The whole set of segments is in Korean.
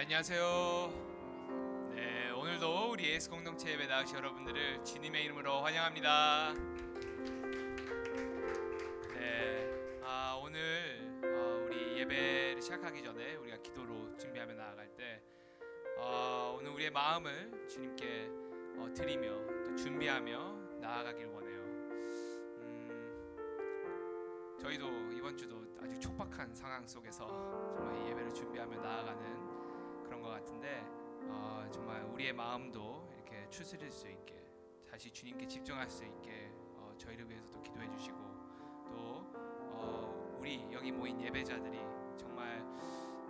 안녕하세요. 네, 오늘도 우리 예수 공동체 예배 나오신 여러분들을 주님의 이름으로 환영합니다. 네, 오늘 우리 예배를 시작하기 전에 우리가 기도로 준비하며 나아갈 때 오늘 우리의 마음을 주님께 드리며 또 준비하며 나아가길 원해요. 저희도 이번 주도 아주 촉박한 상황 속에서 정말 이 예배를 준비하며 나아가는 그런 것 같은데 정말 우리의 마음도 이렇게 추스릴 수 있게 다시 주님께 집중할 수 있게 저희를 위해서도 기도해 주시고 또 우리 여기 모인 예배자들이 정말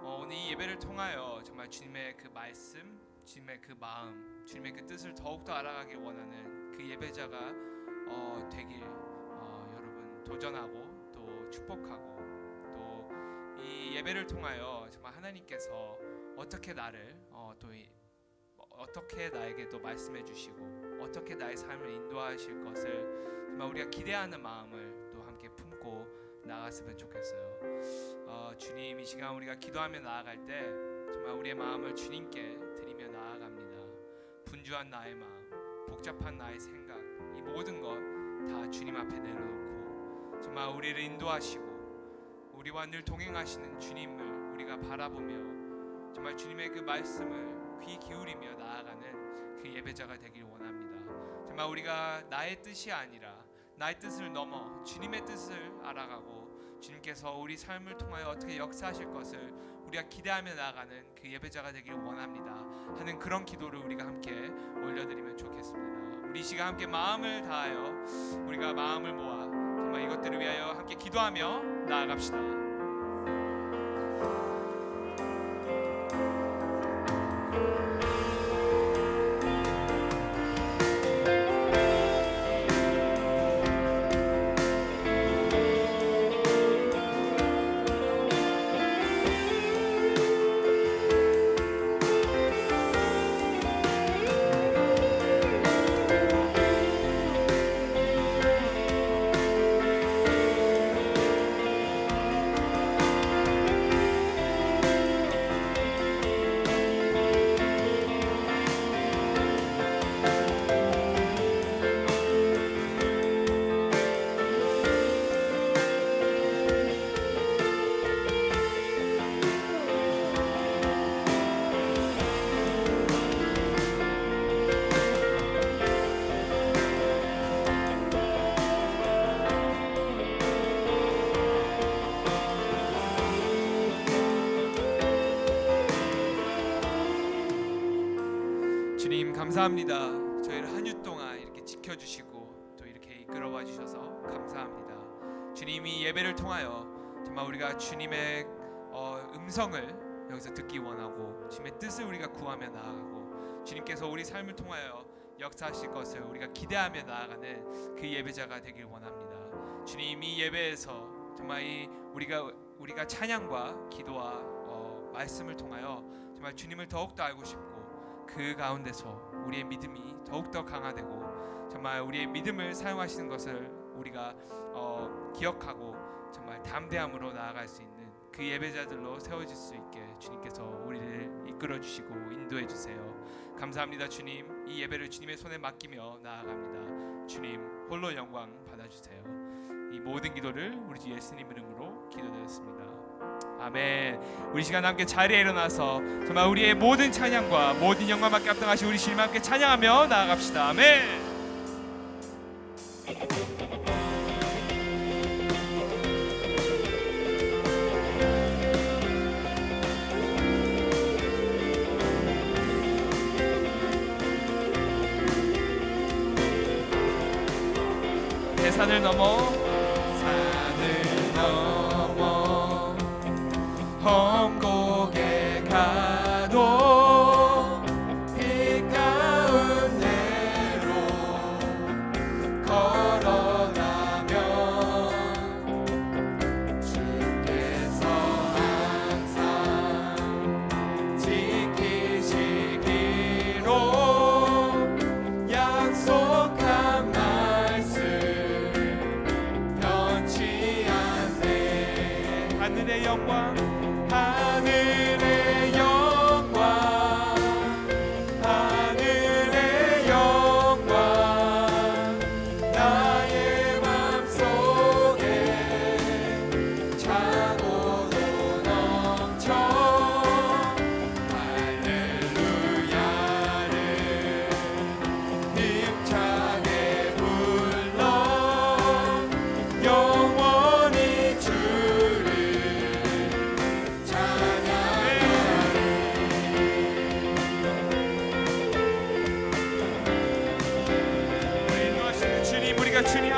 오늘 이 예배를 통하여 정말 주님의 그 말씀, 주님의 그 마음, 주님의 그 뜻을 더욱더 알아가길 원하는 그 예배자가 되길 여러분 도전하고 또 축복하고 또 이 예배를 통하여 정말 하나님께서 어떻게 나를 어떻게 나에게 또 말씀해 주시고 어떻게 나의 삶을 인도하실 것을 정말 우리가 기대하는 마음을 또 함께 품고 나갔으면 좋겠어요. 주님, 이 시간 우리가 기도하며 나아갈 때 정말 우리의 마음을 주님께 드리며 나아갑니다. 분주한 나의 마음, 복잡한 나의 생각, 이 모든 것 다 주님 앞에 내려놓고 정말 우리를 인도하시고 우리와 늘 동행하시는 주님을 우리가 바라보며 정말 주님의 그 말씀을 귀 기울이며 나아가는 그 예배자가 되길 원합니다. 정말 우리가 나의 뜻이 아니라 나의 뜻을 넘어 주님의 뜻을 알아가고 주님께서 우리 삶을 통하여 어떻게 역사하실 것을 우리가 기대하며 나아가는 그 예배자가 되길 원합니다 하는 그런 기도를 우리가 함께 올려드리면 좋겠습니다. 우리 시간 함께 마음을 다하여 우리가 마음을 모아 정말 이것들을 위하여 함께 기도하며 나아갑시다. 주님 감사합니다. 저희를 한 주 동안 이렇게 지켜주시고 또 이렇게 이끌어와 주셔서 감사합니다. 주님이 예배를 통하여 정말 우리가 주님의 음성을 여기서 듣기 원하고 주님의 뜻을 우리가 구하며 나아가고 주님께서 우리 삶을 통하여 역사하실 것을 우리가 기대하며 나아가는 그 예배자가 되길 원합니다. 주님, 이 예배에서 정말 우리가 찬양과 기도와 말씀을 통하여 정말 주님을 더욱더 알고 싶고 그 가운데서 우리의 믿음이 더욱더 강화되고 정말 우리의 믿음을 사용하시는 것을 우리가 기억하고 정말 담대함으로 나아갈 수 있는 그 예배자들로 세워질 수 있게 주님께서 우리를 이끌어 주시고 인도해 주세요. 감사합니다. 주님, 이 예배를 주님의 손에 맡기며 나아갑니다. 주님 홀로 영광 받아주세요. 이 모든 기도를 우리 주 예수님 이름으로 기도드렸습니다. 아멘. 우리 시간 함께 자리에 일어나서 정말 우리의 모든 찬양과 모든 영광밖에 합당하신 우리 주님 함께 찬양하며 나아갑시다. 아멘. 산을 넘어 험곡에 가도 이 가운데로 걸어가면 주께서 항상 지키시기로 약속한 말씀 변치 않네.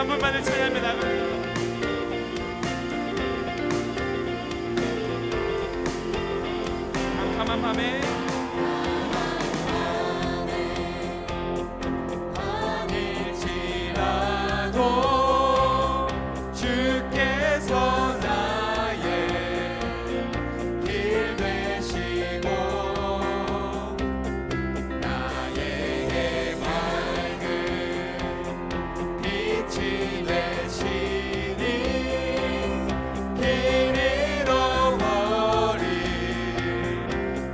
한 분만을 찬양하며 나갑니다. 캄캄한 밤에 아닐지라도 주께서 나의 길 되시고 나에게 밝은 빛이 되시니 길 잃어버릴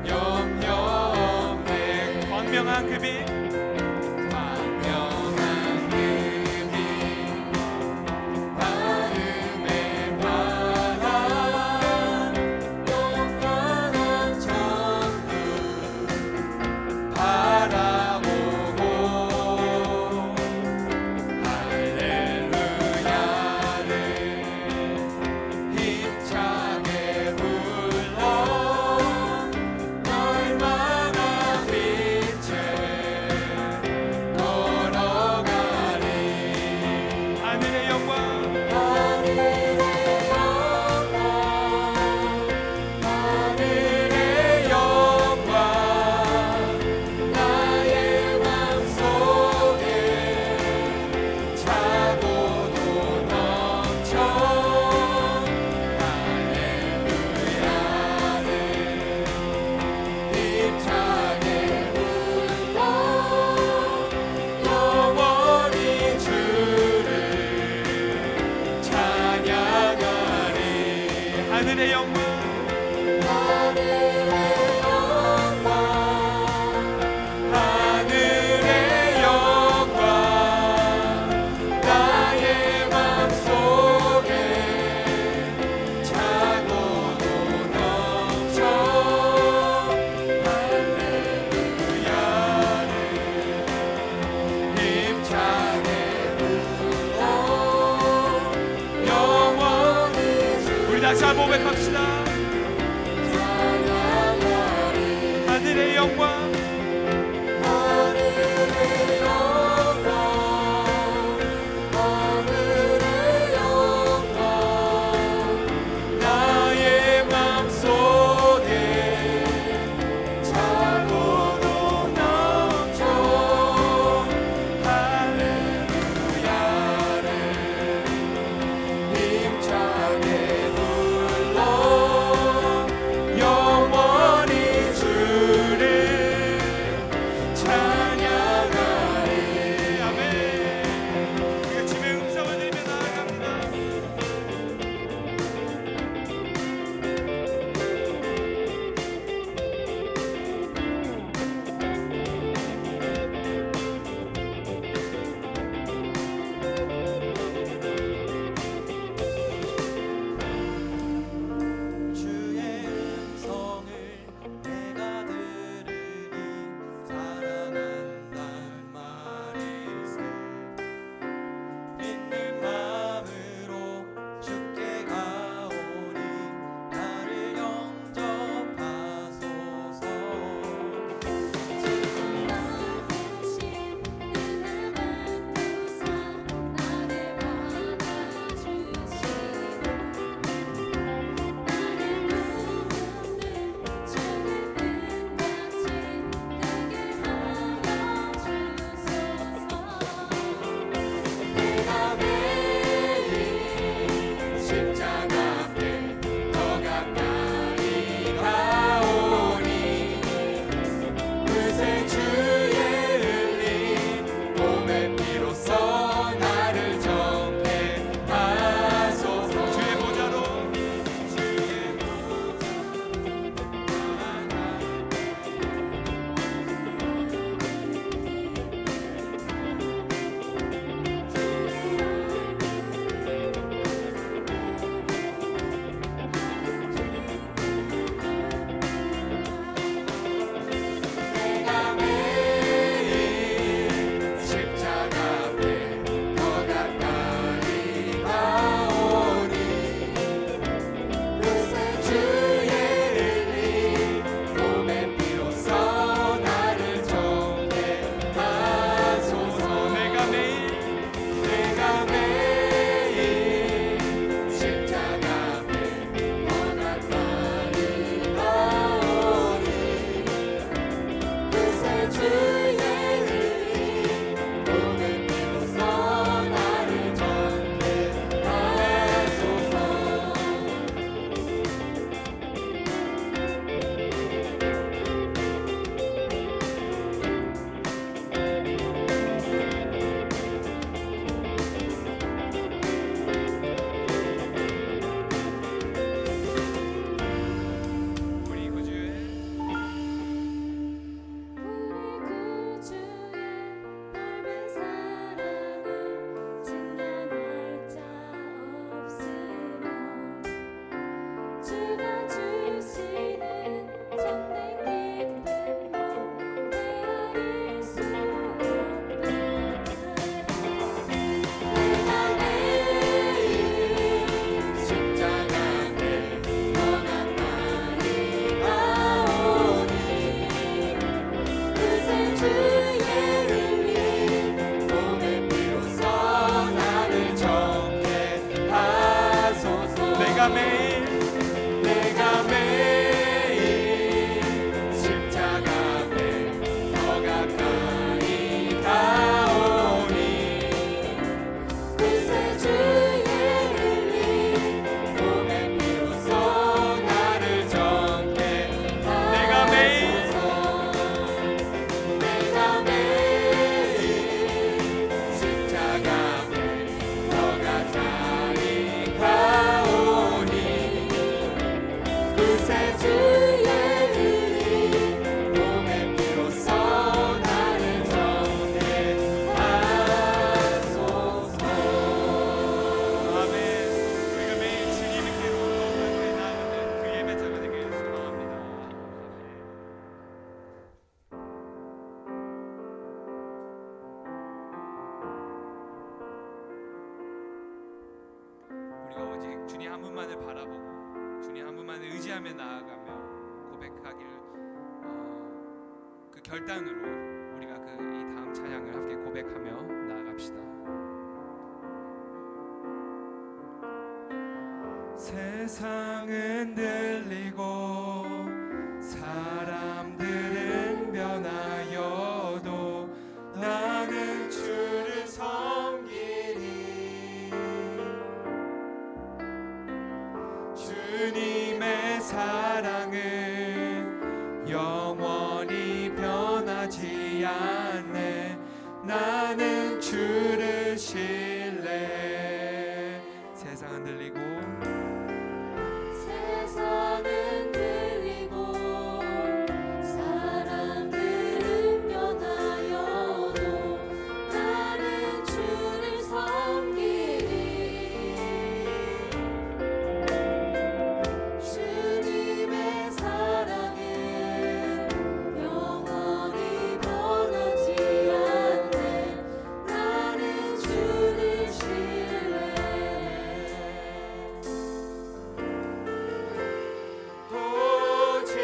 염려 없네. 광명한 그 빛 하늘의 영광 하늘의 영광 하늘의 영광 나의 맘속에 차고도 넘쳐 할렐루야를 힘차게 불러 영원히 우리 다시 한번 고백합시다. 하늘의 영광 하늘의 영광 하늘의 영광 나의 맘속에 차고도 넘쳐 할렐루야를 힘차게 영원히 주를 찬양하리. 아멘. 우리가 주의 음성을 내가 매일 십자가 앞에 더 가까이 가오니 구세주의 흘린 몸의 피로써 나를 정케 내가 매일 십자가 앞에 더 가까이 가오니 구세주의 흘린 몸의 피로써 나를 정죄하소서. 아멘. 우리가 매일 주님께로 가까이 나아가는 그 예배자가 되길 소망합니다. 우리가 오직 주님 한 분만을 바라보고 주님 한 분만을 의지하며 나아가며 고백하길 그 결단으로 우리가 이 다음 찬양을 함께 고백하며 나아갑시다. 세상은 들리고 사람들은 변하여도 나는 주를 섬기리 주님의 사랑은 영원히 변하지 않네 나는 주를 신뢰 세상은 들리고 세상은 들리고 사람들은 변하여도 나는 주를 섬기리 주님의 사랑은 영원히 변하지 않네 나는 주를 신뢰 오직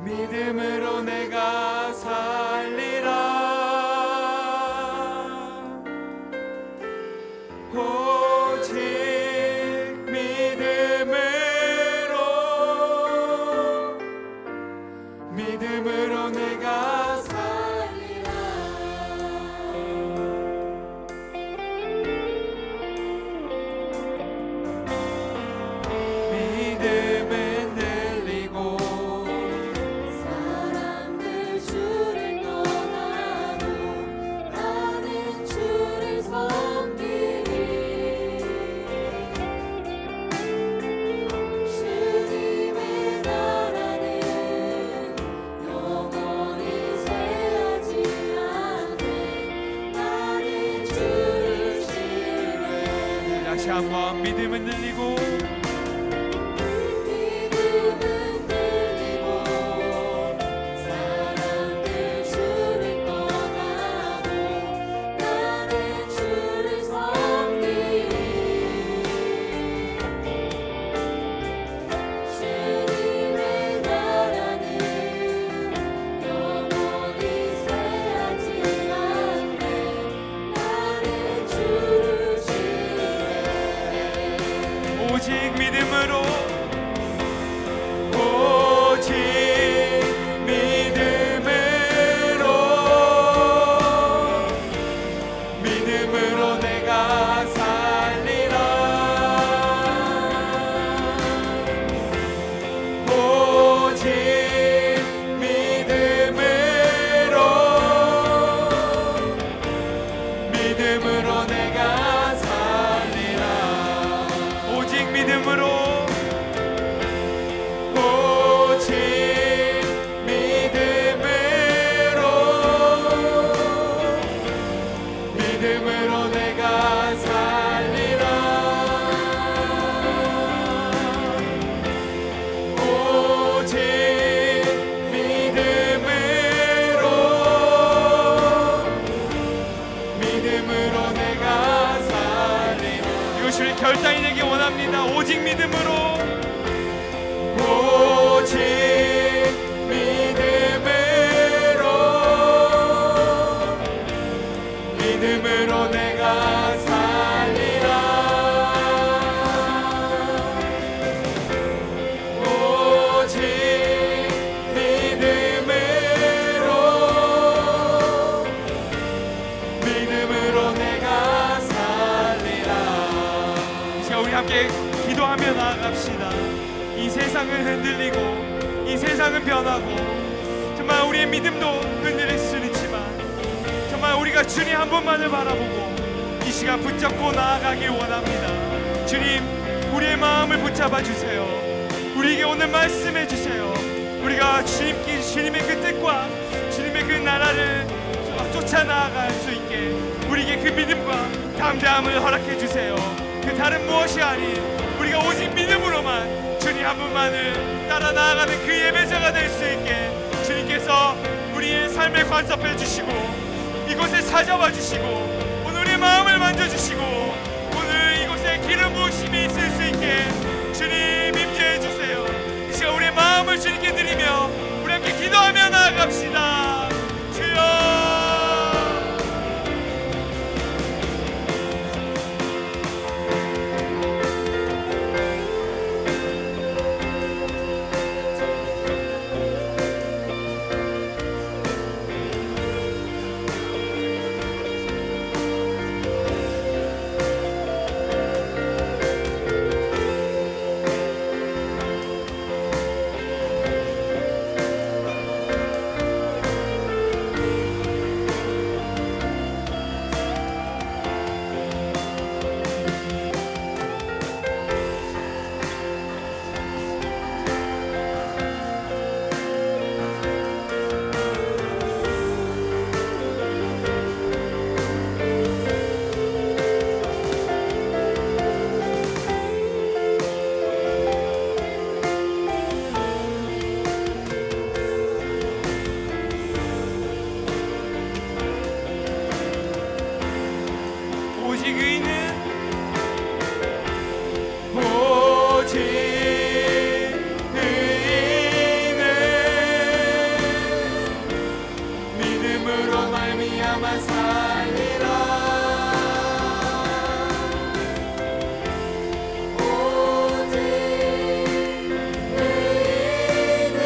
믿음으로 내가 살리라 오직 믿음으로 내가 살리라 믿음은 들리고 사람들 주를 떠나도 나는 주를 섬기리 주님의 나라는 영원히 쇠하지 않네 나는 주를 신뢰 다시 한번 믿음은 들리고 믿음은 들리고 사람들 주를 떠나도 나는 주를 섬기리 주님의 나라는 영원히 쇠하지 않네 나는 주를 신뢰 오직 믿음으로 내가 살리라 오직 믿음으로 내가 살리라 오직 믿음으로 내가 살리라 오직 믿음으로 내가 살리라 이것을 결단이 되기 원합니다. 오직 믿음으로 믿음으로 세상은 흔들리고 이 세상은 변하고 정말 우리의 믿음도 흔들릴 수는 있지만 정말 우리가 주님 한 분만을 바라보고 이 시간 붙잡고 나아가길 원합니다. 주님, 우리의 마음을 붙잡아 주세요. 우리에게 오늘 말씀해 주세요. 우리가 주님의 그 뜻과 주님의 그 나라를 쫓아 나아갈 수 있게 우리에게 그 믿음과 담대함을 허락해 주세요. 그 다른 무엇이 아닌 우리가 오직 믿음으로만 주님 한 분만을 따라 나아가는 그 예배자가 될 수 있게 주님께서 우리의 삶에 간섭해 주시고 이곳에 찾아와 주시고 오늘 우리의 마음을 만져주시고 오늘 이곳에 기름 부으심이 있을 수 있게 주님 임재해 주세요. 이 시간 우리의 마음을 주님께 드리며 우리 함께 기도하며 나아갑시다. 주여, 오직 의는 오직 의는 믿음으로 말미암아 살리라. 오직 의인은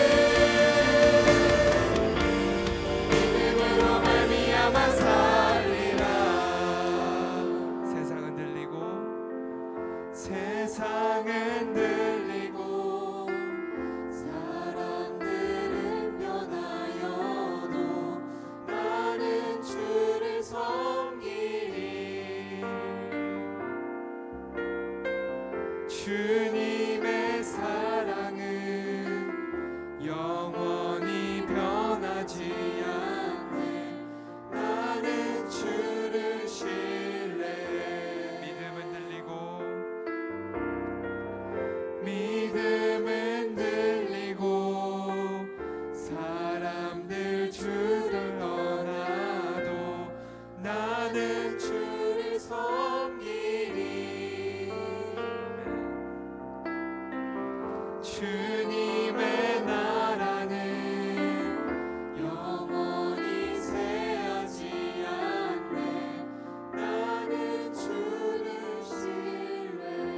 믿음으로 말미암아 살리라. 세상은 들리고 세상은 들리고 사람들은 변하여도 나는 주를 섬기리. 주님의 사랑은 영원히 변하지 않네. 나는 주를 신뢰해. 믿음은 들리고 믿음은 들리고 사람들 주를 떠나도 나는 주를 섬기리. 주님의 나라는 영원히 쇠하지 않네. 나는 주를 신뢰해.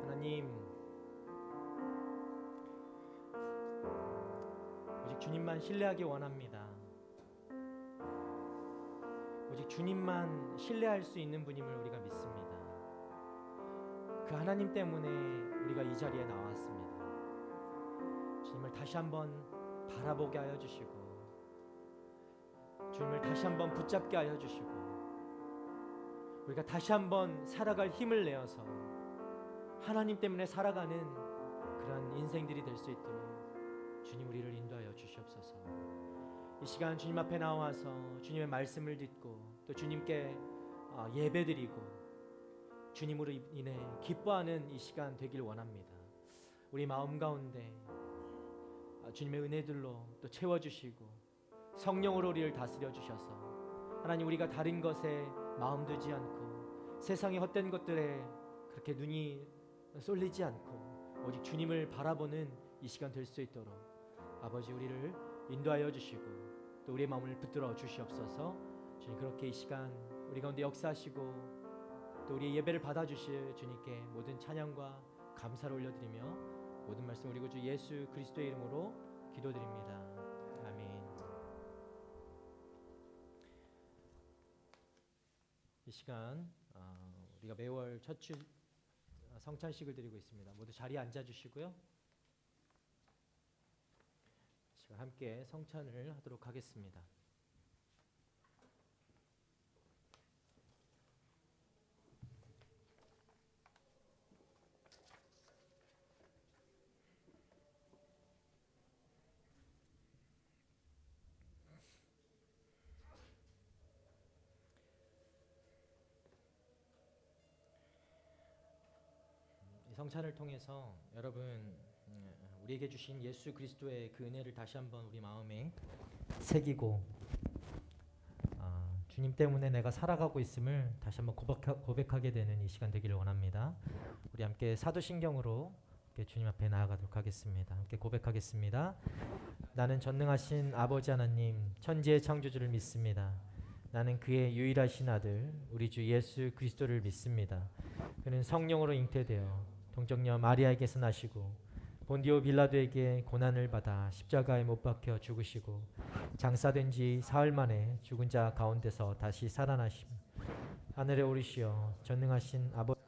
하나님, 오직 주님만 신뢰하기 원합니다. 오직 주님만 신뢰할 수 있는 분임을 우리가 믿습니다. 그 하나님 때문에 우리가 이 자리에 나왔습니다. 주님을 다시 한번 바라보게 하여 주시고 주님을 다시 한번 붙잡게 하여 주시고 우리가 다시 한번 살아갈 힘을 내어서 하나님 때문에 살아가는 그런 인생들이 될 수 있도록 주님 우리를 인도하여 주시옵소서. 이 시간 주님 앞에 나와서 주님의 말씀을 듣고 또 주님께 예배드리고 주님으로 인해 기뻐하는 이 시간 되길 원합니다. 우리 마음 가운데 주님의 은혜들로 또 채워주시고 성령으로 우리를 다스려 주셔서 하나님 우리가 다른 것에 마음 두지 않고 세상의 헛된 것들에 그렇게 눈이 쏠리지 않고 오직 주님을 바라보는 이 시간 될 수 있도록 아버지 우리를 인도하여 주시고 또 우리의 마음을 붙들어 주시옵소서. 주님, 그렇게 이 시간 우리 가운데 역사하시고 또 우리의 예배를 받아주실 주님께 모든 찬양과 감사를 올려드리며 모든 말씀 우리 구주 예수 그리스도의 이름으로 기도드립니다. 아멘. 이 시간 우리가 매월 첫 주 성찬식을 드리고 있습니다. 모두 자리에 앉아 주시고요. 이 시간 함께 성찬을 하도록 하겠습니다. 이 성찬을 통해서 여러분 우리에게 주신 예수 그리스도의 그 은혜를 다시 한번 우리 마음에 새기고 주님 때문에 내가 살아가고 있음을 다시 한번 고백하게 되는 이 시간 되기를 원합니다. 우리 함께 사도신경으로 함께 주님 앞에 나아가도록 하겠습니다. 함께 고백하겠습니다. 나는 전능하신 아버지 하나님 천지의 창조주를 믿습니다. 나는 그의 유일하신 아들 우리 주 예수 그리스도를 믿습니다. 그는 성령으로 잉태되어 동정녀 마리아에게서 나시고 본디오 빌라도에게 고난을 받아 십자가에 못 박혀 죽으시고 장사된 지 사흘 만에 죽은 자 가운데서 다시 살아나시며 하늘에 오르시어 전능하신 아버지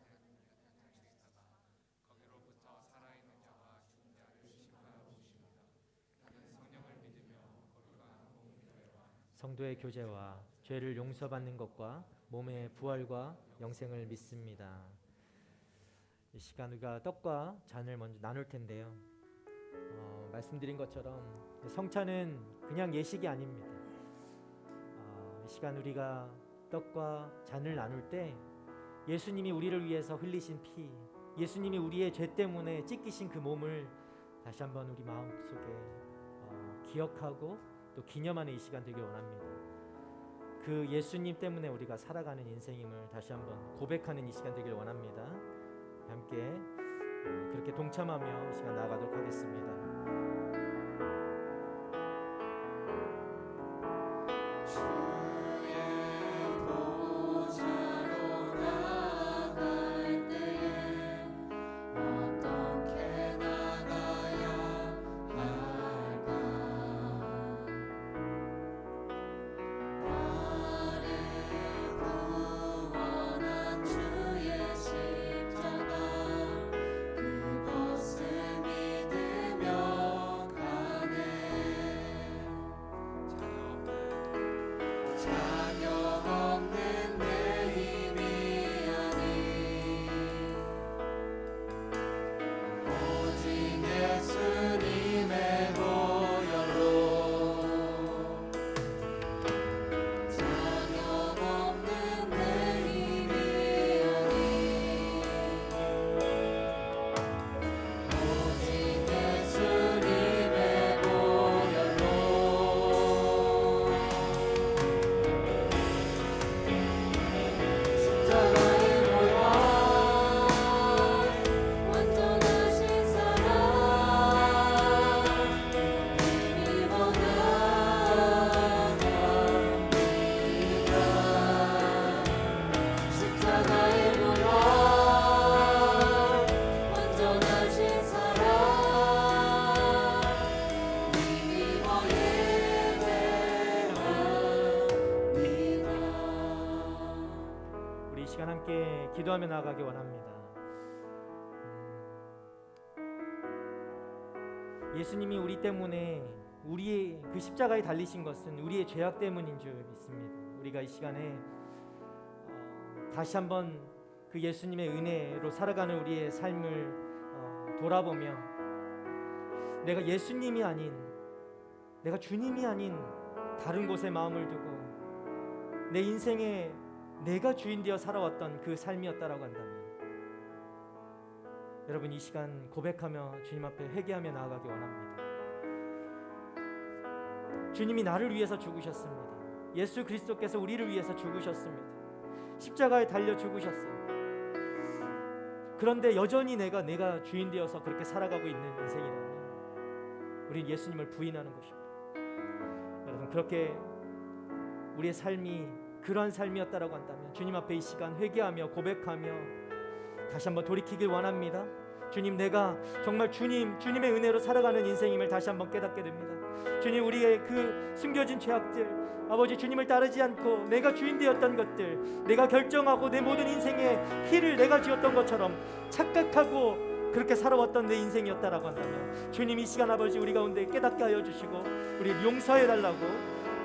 성도의 교제와 죄를 용서받는 것과 몸의 부활과 영생을 믿습니다. 이 시간 우리가 떡과 잔을 먼저 나눌 텐데요. 말씀드린 것처럼 성찬은 그냥 예식이 아닙니다. 이 시간 우리가 떡과 잔을 나눌 때 예수님이 우리를 위해서 흘리신 피, 예수님이 우리의 죄 때문에 찢기신 그 몸을 다시 한번 우리 마음속에 기억하고 또 기념하는 이 시간 되길 원합니다. 그 예수님 때문에 우리가 살아가는 인생임을 다시 한번 고백하는 이 시간 되길 원합니다. 함께 그렇게 동참하며 이 시간 나아가도록 하겠습니다. 기도하며 나아가기 원합니다. 예수님이 우리 때문에 우리의 그 십자가에 달리신 것은 우리의 죄악 때문인 줄 믿습니다. 우리가 이 시간에 다시 한번 그 예수님의 은혜로 살아가는 우리의 삶을 돌아보며 내가 예수님이 아닌 내가 주님이 아닌 다른 곳에 마음을 두고 내 인생에 내가 주인 되어 살아왔던 그 삶이었다라고 한다면 여러분 이 시간 고백하며 주님 앞에 회개하며 나아가기 원합니다. 주님이 나를 위해서 죽으셨습니다. 예수 그리스도께서 우리를 위해서 죽으셨습니다. 십자가에 달려 죽으셨어요. 그런데 여전히 내가 주인 되어서 그렇게 살아가고 있는 인생이라면 우리는 예수님을 부인하는 것입니다. 그렇게 우리의 삶이 그러한 삶이었다라고 한다면 주님 앞에 이 시간 회개하며 고백하며 다시 한번 돌이키길 원합니다. 주님, 내가 정말 주님의 은혜로 살아가는 인생임을 다시 한번 깨닫게 됩니다. 주님, 우리의 그 숨겨진 죄악들, 아버지 주님을 따르지 않고 내가 주인 되었던 것들, 내가 결정하고 내 모든 인생의 피를 내가 지었던 것처럼 착각하고 그렇게 살아왔던 내 인생이었다라고 한다면 주님, 이 시간 아버지 우리 가운데 깨닫게 하여 주시고 우리를 용서해 달라고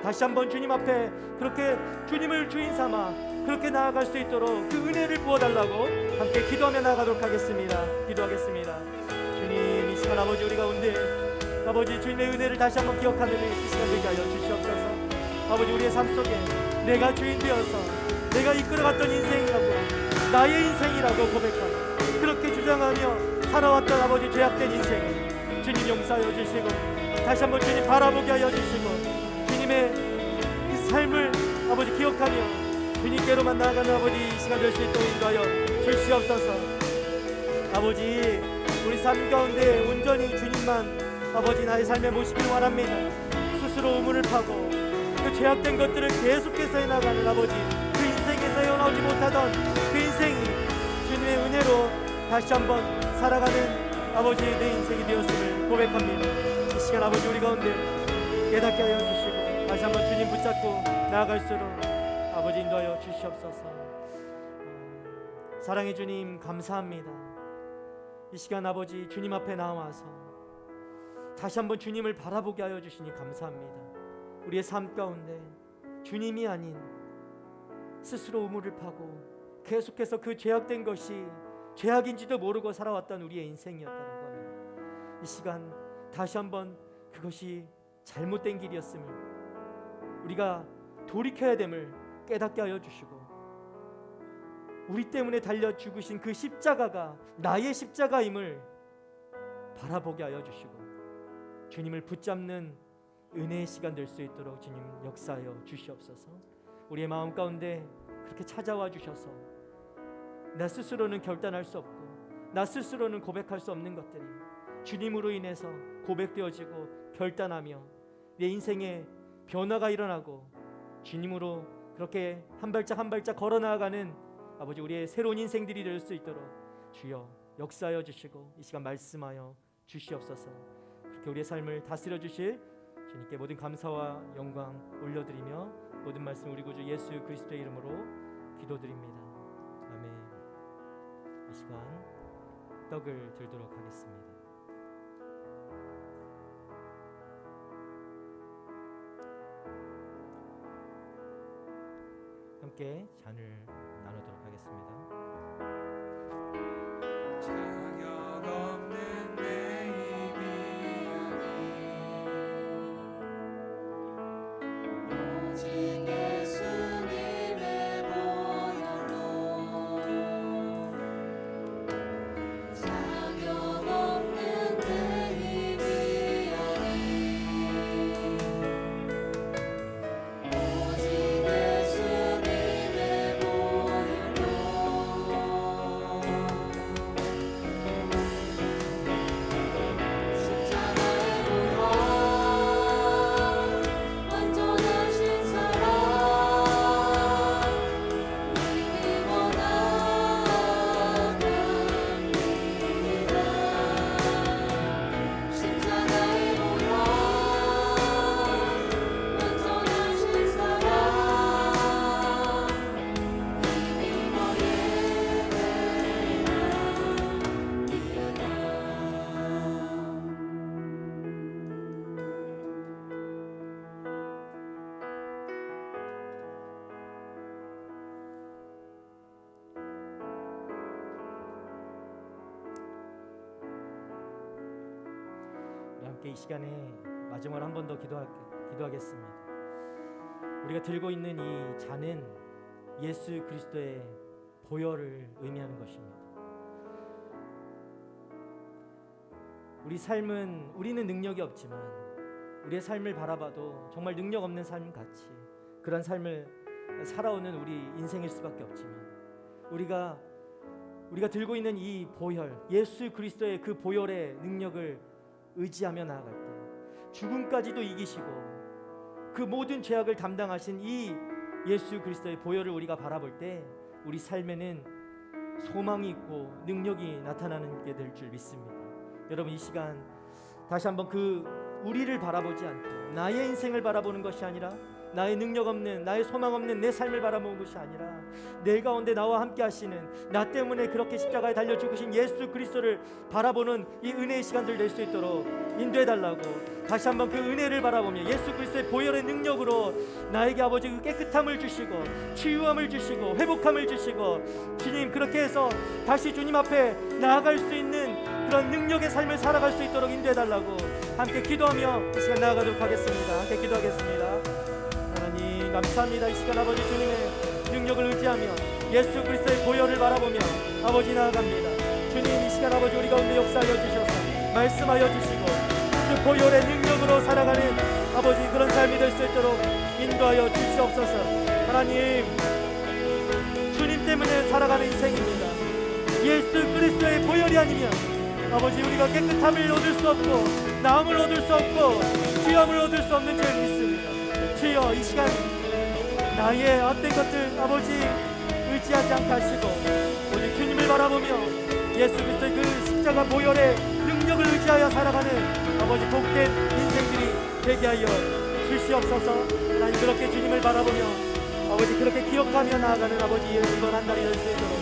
다시 한번 주님 앞에 그렇게 주님을 주인 삼아 그렇게 나아갈 수 있도록 그 은혜를 부어달라고 함께 기도하며 나아가도록 하겠습니다. 기도하겠습니다. 주님, 이 시간 아버지 우리 가운데 아버지 주님의 은혜를 다시 한번 기억하는 이 시간 되게 하여 주시옵소서. 아버지 우리의 삶 속에 내가 주인 되어서 내가 이끌어갔던 인생이라고, 나의 인생이라고 고백하며 그렇게 주장하며 살아왔던 아버지 죄악된 인생 주님 용서하여 주시고 다시 한번 주님 바라보게 하여 주시고 주님의 이 삶을 아버지 기억하며 주님께로만 나아가는 아버지 이 시간 될 수 있도록 인도하여 주시옵소서. 아버지 우리 삶 가운데 온전히 주님만 아버지 나의 삶에 모시길 원합니다. 스스로 우물을 파고 그 죄악된 것들을 계속해서 해나가는 아버지 그 인생에서 헤어나오지 못하던 그 인생이 주님의 은혜로 다시 한번 살아가는 아버지 내 인생이 되었음을 고백합니다. 이 시간 아버지 우리 가운데 깨닫게 하여 주시고 다시 한번 주님 붙잡고 나아갈수록 아버지 인도하여 주시옵소서. 사랑의 주님 감사합니다. 이 시간 아버지 주님 앞에 나와서 다시 한번 주님을 바라보게 하여 주시니 감사합니다. 우리의 삶 가운데 주님이 아닌 스스로 우물을 파고 계속해서 그 죄악된 것이 죄악인지도 모르고 살아왔던 우리의 인생이었다라고 하면 이 시간 다시 한번 그것이 잘못된 길이었음을 우리가 돌이켜야 됨을 깨닫게 하여 주시고 우리 때문에 달려 죽으신 그 십자가가 나의 십자가임을 바라보게 하여 주시고 주님을 붙잡는 은혜의 시간 될 수 있도록 주님 역사하여 주시옵소서. 우리의 마음 가운데 그렇게 찾아와 주셔서 나 스스로는 결단할 수 없고 나 스스로는 고백할 수 없는 것들이 주님으로 인해서 고백되어지고 결단하며 내 인생에 변화가 일어나고 주님으로 그렇게 한 발짝 한 발짝 걸어 나아가는 아버지 우리의 새로운 인생들이 될 수 있도록 주여 역사하여 주시고 이 시간 말씀하여 주시옵소서. 그렇게 우리의 삶을 다스려 주실 주님께 모든 감사와 영광 올려드리며 모든 말씀 우리 구주 예수 그리스도의 이름으로 기도드립니다. 아멘. 이 시간 떡을 들도록 하겠습니다. 함께 잔을 나누도록 하겠습니다. 자격 없는 내 힘이 아닌 오직 예수님의 보혈로 자격 없는 내 힘이 아닌 오직 예수님의 보혈로 십자가의 보혈 완전하신 사랑 믿음으로 나아갑니다. 십자가의 보혈 완전하신 사랑 믿음으로 우리 함께 이 시간에 마지막으로 한 번 더 기도하겠습니다. 우리가 들고 있는 이 잔은 예수 그리스도의 보혈을 의미하는 것입니다. 우리는 능력이 없지만 우리의 삶을 바라봐도 정말 능력 없는 삶 같이 그런 삶을 살아오는 우리 인생일 수밖에 없지만 우리가 들고 있는 이 보혈, 예수 그리스도의 그 보혈의 능력을 의지하며 나아갈 때 죽음까지도 이기시고 그 모든 죄악을 담당하신 이 예수 그리스도의 보혈을 우리가 바라볼 때 우리 삶에는 소망이 있고 능력이 나타나는 게 될 줄 믿습니다. 여러분, 이 시간 다시 한번 그 우리를 바라보지 않고 나의 인생을 바라보는 것이 아니라 나의 능력 없는, 나의 소망 없는 내 삶을 바라보는 것이 아니라 내 가운데 나와 함께 하시는, 나 때문에 그렇게 십자가에 달려 죽으신 예수 그리스도를 바라보는 이 은혜의 시간들 될 수 있도록 인도해 달라고, 다시 한번 그 은혜를 바라보며 예수 그리스도의 보혈의 능력으로 나에게 아버지 그 깨끗함을 주시고 치유함을 주시고 회복함을 주시고, 주님 그렇게 해서 다시 주님 앞에 나아갈 수 있는 그런 능력의 삶을 살아갈 수 있도록 인도해 달라고 함께 기도하며 이 시간 나아가도록 하겠습니다. 함께 기도하겠습니다. 하나님 감사합니다. 이 시간 아버지 주님의 능력을 의지하며 예수 그리스도의 보혈을 바라보며 아버지 나아갑니다. 주님, 이 시간 아버지 우리 가운데 역사하여 주셔서 말씀하여 주시고 그 보혈의 능력으로 살아가는 아버지 그런 삶이 될 수 있도록 인도하여 주시옵소서. 하나님, 주님 때문에 살아가는 인생입니다. 예수 그리스도의 보혈이 아니면 아버지 우리가 깨끗함을 얻을 수 없고 나음을 얻을 수 없고 귀함을 얻을 수 없는 줄 믿습니다. 주여, 이 시간 나의 어떤 것들 아버지 의지하지 않게 하시고 오직 주님을 바라보며 예수 그리스도의 그 십자가 보혈의 능력을 의지하여 살아가는 아버지 복된 인생들이 되게 하여 주시옵소서. 하나님, 그렇게 주님을 바라보며 아버지 그렇게 기억하며 나아가는 아버지의 이번 한 달이 될 수 있도록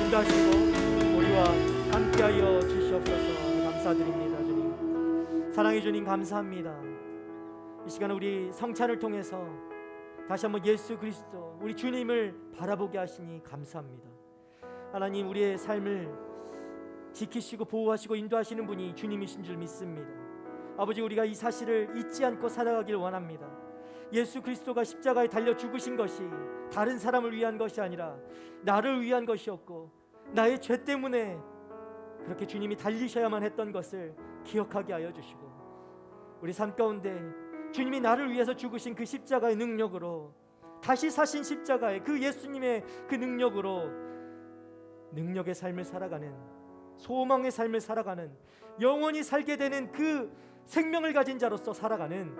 인도하시고 우리와 함께하여 주시옵소서. 감사드립니다. 주님, 사랑의 주님 감사합니다. 이 시간 우리 성찬을 통해서 다시 한번 예수 그리스도 우리 주님을 바라보게 하시니 감사합니다. 하나님, 우리의 삶을 지키시고 보호하시고 인도하시는 분이 주님이신 줄 믿습니다. 아버지, 우리가 이 사실을 잊지 않고 살아가길 원합니다. 예수 그리스도가 십자가에 달려 죽으신 것이 다른 사람을 위한 것이 아니라 나를 위한 것이었고 나의 죄 때문에 그렇게 주님이 달리셔야만 했던 것을 기억하게 하여 주시고 우리 삶 가운데 주님이 나를 위해서 죽으신 그 십자가의 능력으로 다시 사신 십자가의 그 예수님의 그 능력으로 능력의 삶을 살아가는, 소망의 삶을 살아가는, 영원히 살게 되는 그 생명을 가진 자로서 살아가는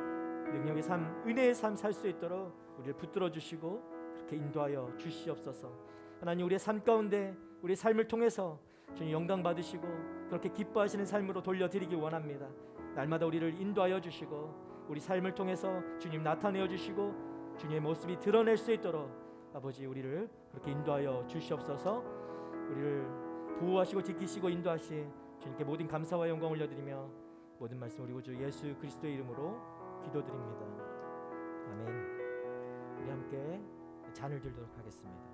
능력의 삶, 은혜의 삶 살 수 있도록 우리를 붙들어 주시고 그렇게 인도하여 주시옵소서. 하나님, 우리의 삶 가운데 우리의 삶을 통해서 주님 영광 받으시고 그렇게 기뻐하시는 삶으로 돌려드리기 원합니다. 날마다 우리를 인도하여 주시고 우리 삶을 통해서 주님 나타내어 주시고 주님의 모습이 드러낼 수 있도록 아버지 우리를 그렇게 인도하여 주시옵소서. 우리를 보호하시고 지키시고 인도하시 주님께 모든 감사와 영광 올려드리며 모든 말씀 우리 구주 예수 그리스도의 이름으로 기도드립니다. 아멘. 우리 함께 잔을 들도록 하겠습니다.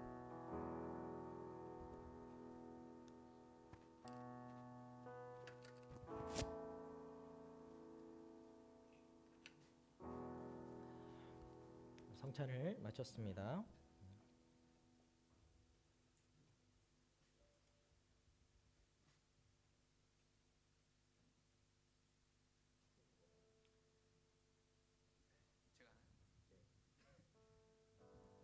성찬을 마쳤습니다.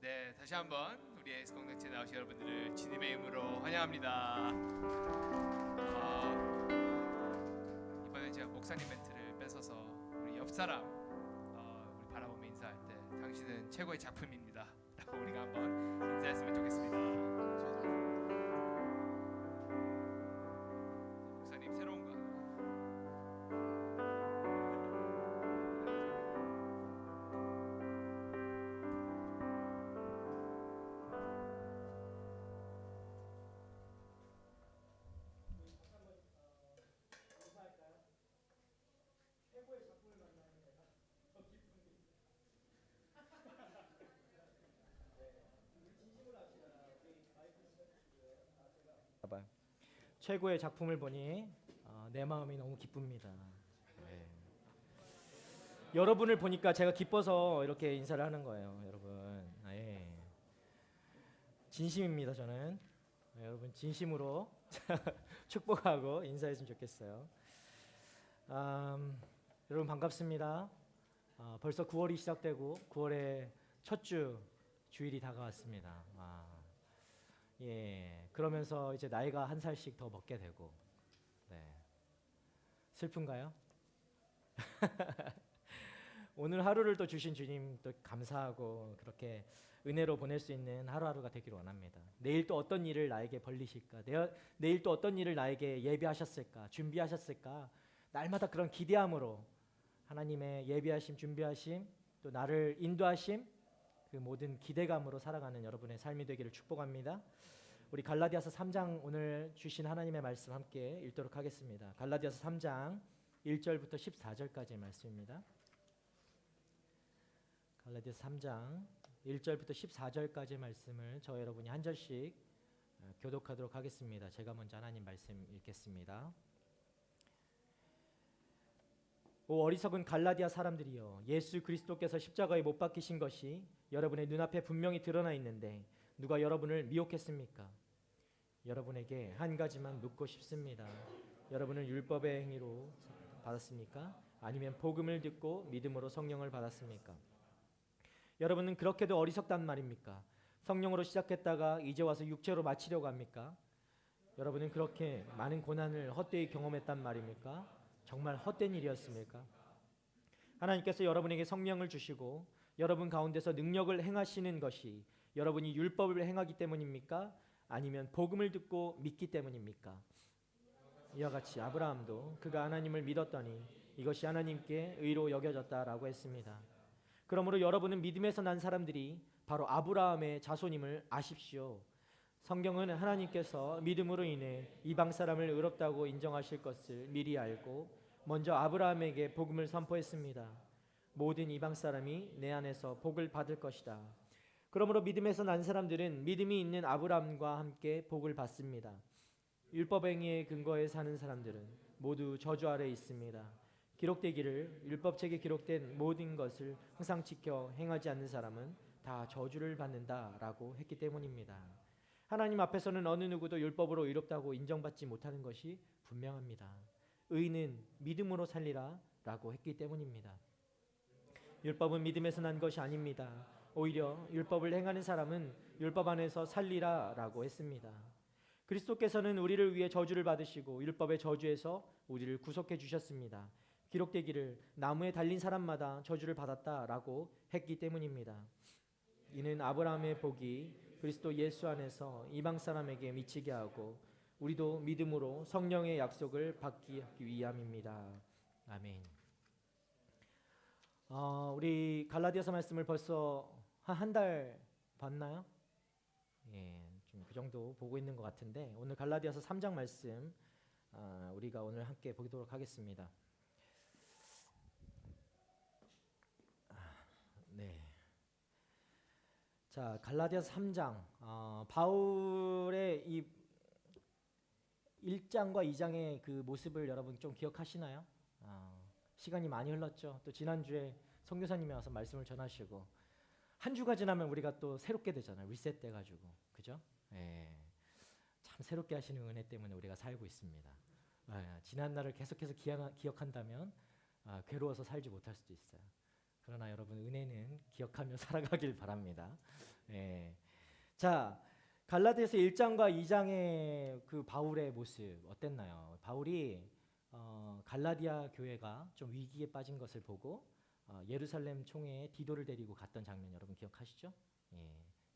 네, 다시 한번 우리 에이스 공동체 나오신 여러분들을 주님의 이름으로 환영합니다. 이번에 제가 목사님 멘트를 뺏어서 우리 옆 사람 우리 바라보며 인사할 때 당신은 최고의 작품입니다 라고 우리가 한번 인사했으면 좋겠습니다. 목사님 새로운 거 최고의 작품을 보니 내 마음이 너무 기쁩니다. 네. 여러분을 보니까 제가 기뻐서 이렇게 인사를 하는 거예요, 여러분. 예. 진심입니다, 저는. 여러분 진심으로 축복하고 인사했으면 좋겠어요. 여러분 반갑습니다. 벌써 9월이 시작되고 9월의 첫 주 주일이 다가왔습니다. 예, 그러면서 이제 나이가 한 살씩 더 먹게 되고, 네. 슬픈가요? 오늘 하루를 또 주신 주님 또 감사하고 그렇게 은혜로 보낼 수 있는 하루하루가 되기를 원합니다. 내일 또 어떤 일을 나에게 벌리실까? 내일 또 어떤 일을 나에게 예비하셨을까? 준비하셨을까? 날마다 그런 기대함으로 하나님의 예비하심, 준비하심, 또 나를 인도하심, 그 모든 기대감으로 살아가는 여러분의 삶이 되기를 축복합니다. 우리 갈라디아서 3장 오늘 주신 하나님의 말씀 함께 읽도록 하겠습니다. 갈라디아서 3장 1절부터 14절까지의 말씀입니다. 갈라디아서 3장 1절부터 14절까지의 말씀을 저 여러분이 한 절씩 교독하도록 하겠습니다. 제가 먼저 하나님 말씀 읽겠습니다. 오 어리석은 갈라디아 사람들이여, 예수 그리스도께서 십자가에 못 박히신 것이 여러분의 눈앞에 분명히 드러나 있는데 누가 여러분을 미혹했습니까? 여러분에게 한 가지만 묻고 싶습니다. 여러분은 율법의 행위로 받았습니까? 아니면 복음을 듣고 믿음으로 성령을 받았습니까? 여러분은 그렇게도 어리석단 말입니까? 성령으로 시작했다가 이제 와서 육체로 마치려고 합니까? 여러분은 그렇게 많은 고난을 헛되이 경험했단 말입니까? 정말 헛된 일이었습니까? 하나님께서 여러분에게 성령을 주시고 여러분 가운데서 능력을 행하시는 것이 여러분이 율법을 행하기 때문입니까? 아니면 복음을 듣고 믿기 때문입니까? 이와 같이 아브라함도 그가 하나님을 믿었더니 이것이 하나님께 의로 여겨졌다라고 했습니다. 그러므로 여러분은 믿음에서 난 사람들이 바로 아브라함의 자손임을 아십시오. 성경은 하나님께서 믿음으로 인해 이방 사람을 의롭다고 인정하실 것을 미리 알고 먼저 아브라함에게 복음을 선포했습니다. 모든 이방 사람이 내 안에서 복을 받을 것이다. 그러므로 믿음에서 난 사람들은 믿음이 있는 아브라함과 함께 복을 받습니다. 율법 행위에 근거해 사는 사람들은 모두 저주 아래 있습니다. 기록되기를 율법책에 기록된 모든 것을 항상 지켜 행하지 않는 사람은 다 저주를 받는다라고 했기 때문입니다. 하나님 앞에서는 어느 누구도 율법으로 의롭다고 인정받지 못하는 것이 분명합니다. 의는 믿음으로 살리라라고 했기 때문입니다. 율법은 믿음에서 난 것이 아닙니다. 오히려 율법을 행하는 사람은 율법 안에서 살리라라고 했습니다. 그리스도께서는 우리를 위해 저주를 받으시고 율법의 저주에서 우리를 구속해 주셨습니다. 기록되기를 나무에 달린 사람마다 저주를 받았다라고 했기 때문입니다. 이는 아브라함의 복이 그리스도 예수 안에서 이방 사람에게 미치게 하고 우리도 믿음으로 성령의 약속을 받기 위함입니다. 아멘. 우리 갈라디아서 말씀을 벌써 한 달 봤나요? 예, 좀 그 정도 보고 있는 것 같은데 오늘 갈라디아서 3장 말씀 우리가 오늘 함께 보도록 하겠습니다. 네. 자, 갈라디아서 3장 바울의 이 1장과 2장의 그 모습을 여러분 좀 기억하시나요? 시간이 많이 흘렀죠. 또 지난주에 선교사님이 와서 말씀을 전하시고 한 주가 지나면 우리가 또 새롭게 되잖아요. 리셋돼 가지고. 그죠? 예. 참 새롭게 하시는 은혜 때문에 우리가 살고 있습니다. 지난 날을 계속해서 기억한다면 괴로워서 살지 못할 수도 있어요. 그러나 여러분 은혜는 기억하며 살아가길 바랍니다. 예. 자, 갈라디아서 1장과 2장의 그 바울의 모습 어땠나요? 바울이 갈라디아 교회가 좀 위기에 빠진 것을 보고 예루살렘 총회에 디도를 데리고 갔던 장면 여러분 기억하시죠? 예,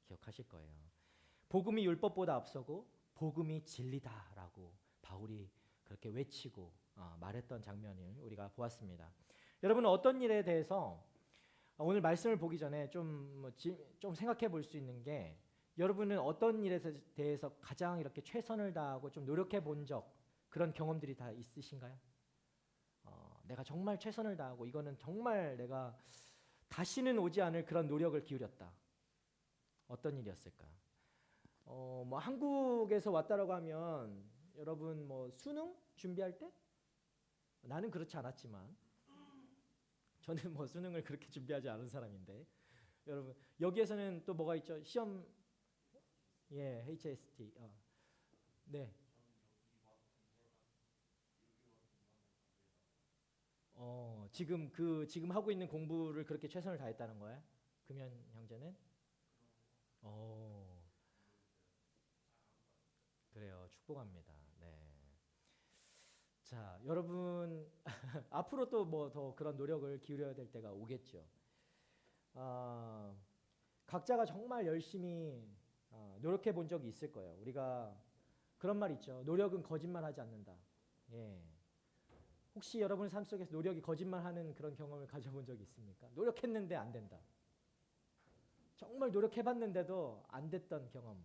기억하실 거예요. 복음이 율법보다 앞서고 복음이 진리다라고 바울이 그렇게 외치고 말했던 장면을 우리가 보았습니다. 여러분은 어떤 일에 대해서 오늘 말씀을 보기 전에 좀 생각해 볼 수 있는 게 여러분은 어떤 일에 대해서 가장 이렇게 최선을 다하고 좀 노력해 본 적 그런 경험들이 다 있으신가요? 내가 정말 최선을 다하고 이거는 정말 내가 다시는 오지 않을 그런 노력을 기울였다. 어떤 일이었을까? 뭐 한국에서 왔다라고 하면 여러분 뭐 수능 준비할 때 나는 그렇지 않았지만 저는 뭐 수능을 그렇게 준비하지 않은 사람인데 여러분 여기에서는 또 뭐가 있죠? 시험 예 HST 네. 지금 하고 있는 공부를 그렇게 최선을 다했다는 거예요? 금연 형제는? 그래요. 축복합니다. 네. 자, 여러분 앞으로 또 뭐 더 그런 노력을 기울여야 될 때가 오겠죠. 각자가 정말 열심히 노력해 본 적이 있을 거예요. 우리가 그런 말 있죠. 노력은 거짓말하지 않는다. 예. 혹시 여러분의 삶 속에서 노력이 거짓말하는 그런 경험을 가져본 적이 있습니까? 노력했는데 안 된다. 정말 노력해봤는데도 안 됐던 경험.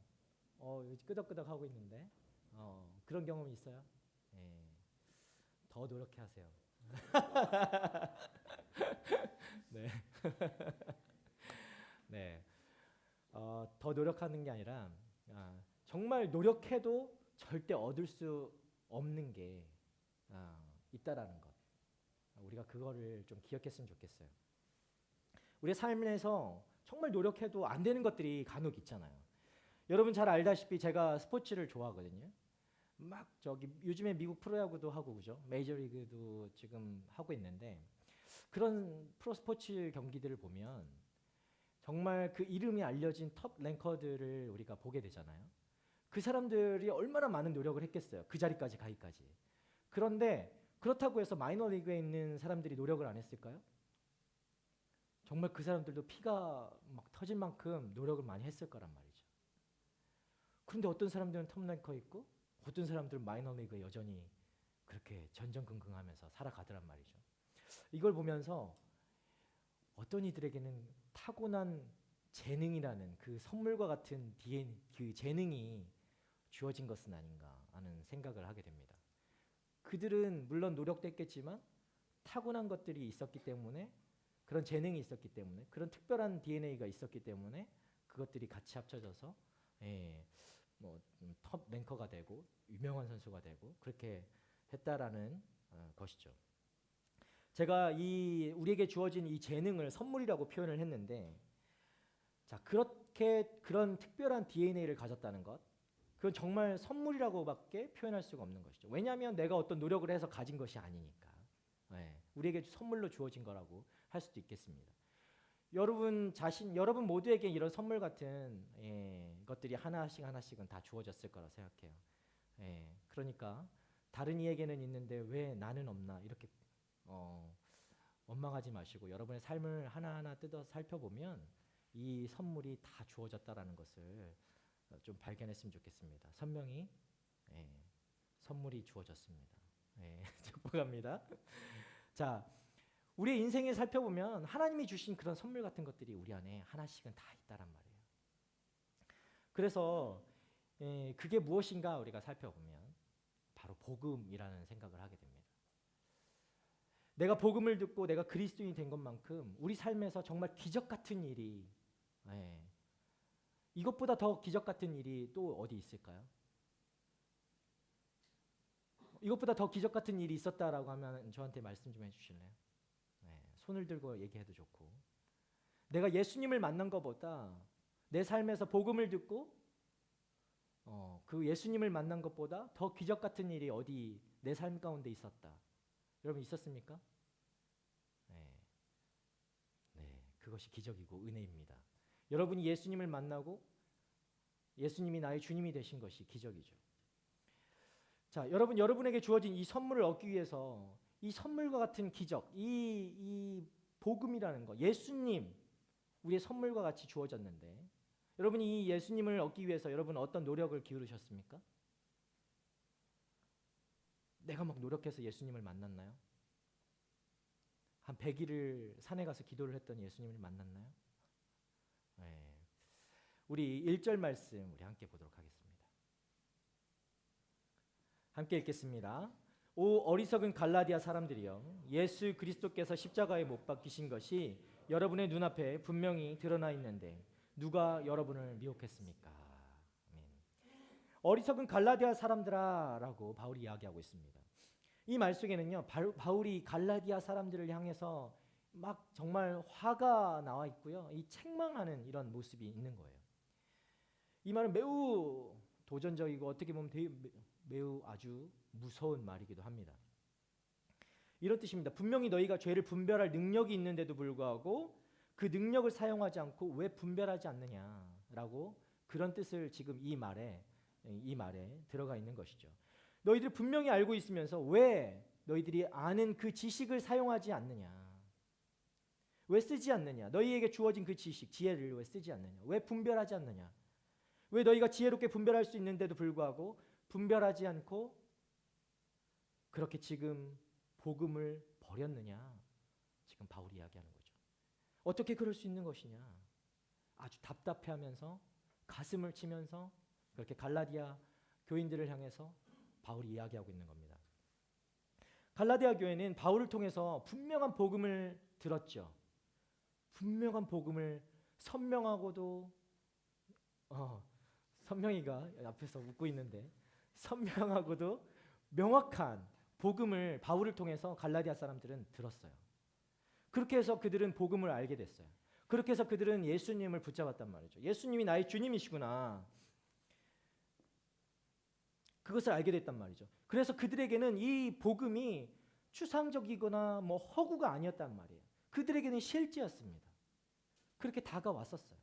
끄덕끄덕 하고 있는데 그런 경험이 있어요? 예. 더 노력해 하세요. 네. 네. 더 노력하는 게 아니라 정말 노력해도 절대 얻을 수 없는 게 있다라는 것. 우리가 그거를 좀 기억했으면 좋겠어요. 우리의 삶에서 정말 노력해도 안 되는 것들이 간혹 있잖아요. 여러분 잘 알다시피 제가 스포츠를 좋아하거든요. 막 저기 요즘에 미국 프로야구도 하고 그죠? 메이저리그도 지금 하고 있는데 그런 프로 스포츠 경기들을 보면 정말 그 이름이 알려진 톱 랭커들을 우리가 보게 되잖아요. 그 사람들이 얼마나 많은 노력을 했겠어요. 그 자리까지 가기까지. 그런데 그렇다고 해서 마이너리그에 있는 사람들이 노력을 안 했을까요? 정말 그 사람들도 피가 막 터질 만큼 노력을 많이 했을 거란 말이죠. 그런데 어떤 사람들은 톱 랭커에 있고 어떤 사람들은 마이너리그에 여전히 그렇게 전전긍긍하면서 살아가더란 말이죠. 이걸 보면서 어떤 이들에게는 타고난 재능이라는 그 선물과 같은 그 재능이 주어진 것은 아닌가 하는 생각을 하게 됩니다. 그들은 물론 노력도 했겠지만 타고난 것들이 있었기 때문에 그런 재능이 있었기 때문에 그런 특별한 DNA가 있었기 때문에 그것들이 같이 합쳐져서 톱 랭커가 되고 유명한 선수가 되고 그렇게 했다라는 것이죠. 제가 우리에게 주어진 이 재능을 선물이라고 표현을 했는데, 자 그렇게 그런 특별한 DNA를 가졌다는 것, 그건 정말 선물이라고밖에 표현할 수가 없는 것이죠. 왜냐하면 내가 어떤 노력을 해서 가진 것이 아니니까. 우리에게 선물로 주어진 거라고 할 수도 있겠습니다. 여러분 모두에게 이런 선물 같은 것들이 하나씩은 다 주어졌을 거라 생각해요. 그러니까 다른 이에게는 있는데 왜 나는 없나 이렇게 원망하지 마시고 여러분의 삶을 하나하나 뜯어 살펴보면 이 선물이 다 주어졌다라는 것을 좀 발견했으면 좋겠습니다. 선명히 선물이 주어졌습니다. 축복합니다. 자, 우리의 인생에 살펴보면 하나님이 주신 그런 선물 같은 것들이 우리 안에 하나씩은 다 있다란 말이에요. 그래서 그게 무엇인가 우리가 살펴보면 바로 복음이라는 생각을 하게 됩니다. 내가 복음을 듣고 내가 그리스도인이 된 것만큼 우리 삶에서 정말 기적 같은 일이 이것보다 더 기적 같은 일이 또 어디 있을까요? 이것보다 더 기적 같은 일이 있었다라고 하면 저한테 말씀 좀 해주실래요? 손을 들고 얘기해도 좋고 내가 예수님을 만난 것보다 내 삶에서 복음을 듣고 그 예수님을 만난 것보다 더 기적 같은 일이 어디 내 삶 가운데 있었다. 여러분 있었습니까? 그것이 기적이고 은혜입니다. 여러분이 예수님을 만나고 예수님이 나의 주님이 되신 것이 기적이죠. 자, 여러분에게 주어진 이 선물을 얻기 위해서 이 선물과 같은 기적, 이 복음이라는 것, 예수님 우리의 선물과 같이 주어졌는데 여러분이 이 예수님을 얻기 위해서 여러분 어떤 노력을 기울이셨습니까? 내가 막 노력해서 예수님을 만났나요? 한 100일을 산에 가서 기도를 했더니 예수님을 만났나요? 우리 1절 말씀 우리 함께 보도록 하겠습니다. 함께 읽겠습니다. 오 어리석은 갈라디아 사람들이여, 예수 그리스도께서 십자가에 못 박히신 것이 여러분의 눈앞에 분명히 드러나 있는데 누가 여러분을 미혹했습니까? 아멘. 어리석은 갈라디아 사람들아라고 바울이 이야기하고 있습니다. 이 말 속에는요, 바울이 갈라디아 사람들을 향해서 막 정말 화가 나와 있고요, 이 책망하는 이런 모습이 있는 거예요. 이 말은 매우 도전적이고 어떻게 보면 매우 아주 무서운 말이기도 합니다. 이런 뜻입니다. 분명히 너희가 죄를 분별할 능력이 있는데도 불구하고 그 능력을 사용하지 않고 왜 분별하지 않느냐라고 그런 뜻을 지금 이 말에 들어가 있는 것이죠. 너희들이 분명히 알고 있으면서 왜 너희들이 아는 그 지식을 사용하지 않느냐? 왜 쓰지 않느냐? 너희에게 주어진 그 지식, 지혜를 왜 쓰지 않느냐? 왜 분별하지 않느냐? 왜 너희가 지혜롭게 분별할 수 있는데도 불구하고 분별하지 않고 그렇게 지금 복음을 버렸느냐? 지금 바울이 이야기하는 거죠. 어떻게 그럴 수 있는 것이냐? 아주 답답해하면서 가슴을 치면서 그렇게 갈라디아 교인들을 향해서 바울이 이야기하고 있는 겁니다. 갈라디아 교회는 바울을 통해서 분명한 복음을 들었죠. 분명한 복음을 선명하고도 선명이가 앞에서 웃고 있는데 선명하고도 명확한 복음을 바울을 통해서 갈라디아 사람들은 들었어요. 그렇게 해서 그들은 복음을 알게 됐어요. 그렇게 해서 그들은 예수님을 붙잡았단 말이죠. 예수님이 나의 주님이시구나. 그것을 알게 됐단 말이죠. 그래서 그들에게는 이 복음이 추상적이거나 뭐 허구가 아니었단 말이에요. 그들에게는 실제였습니다. 그렇게 다가왔었어요.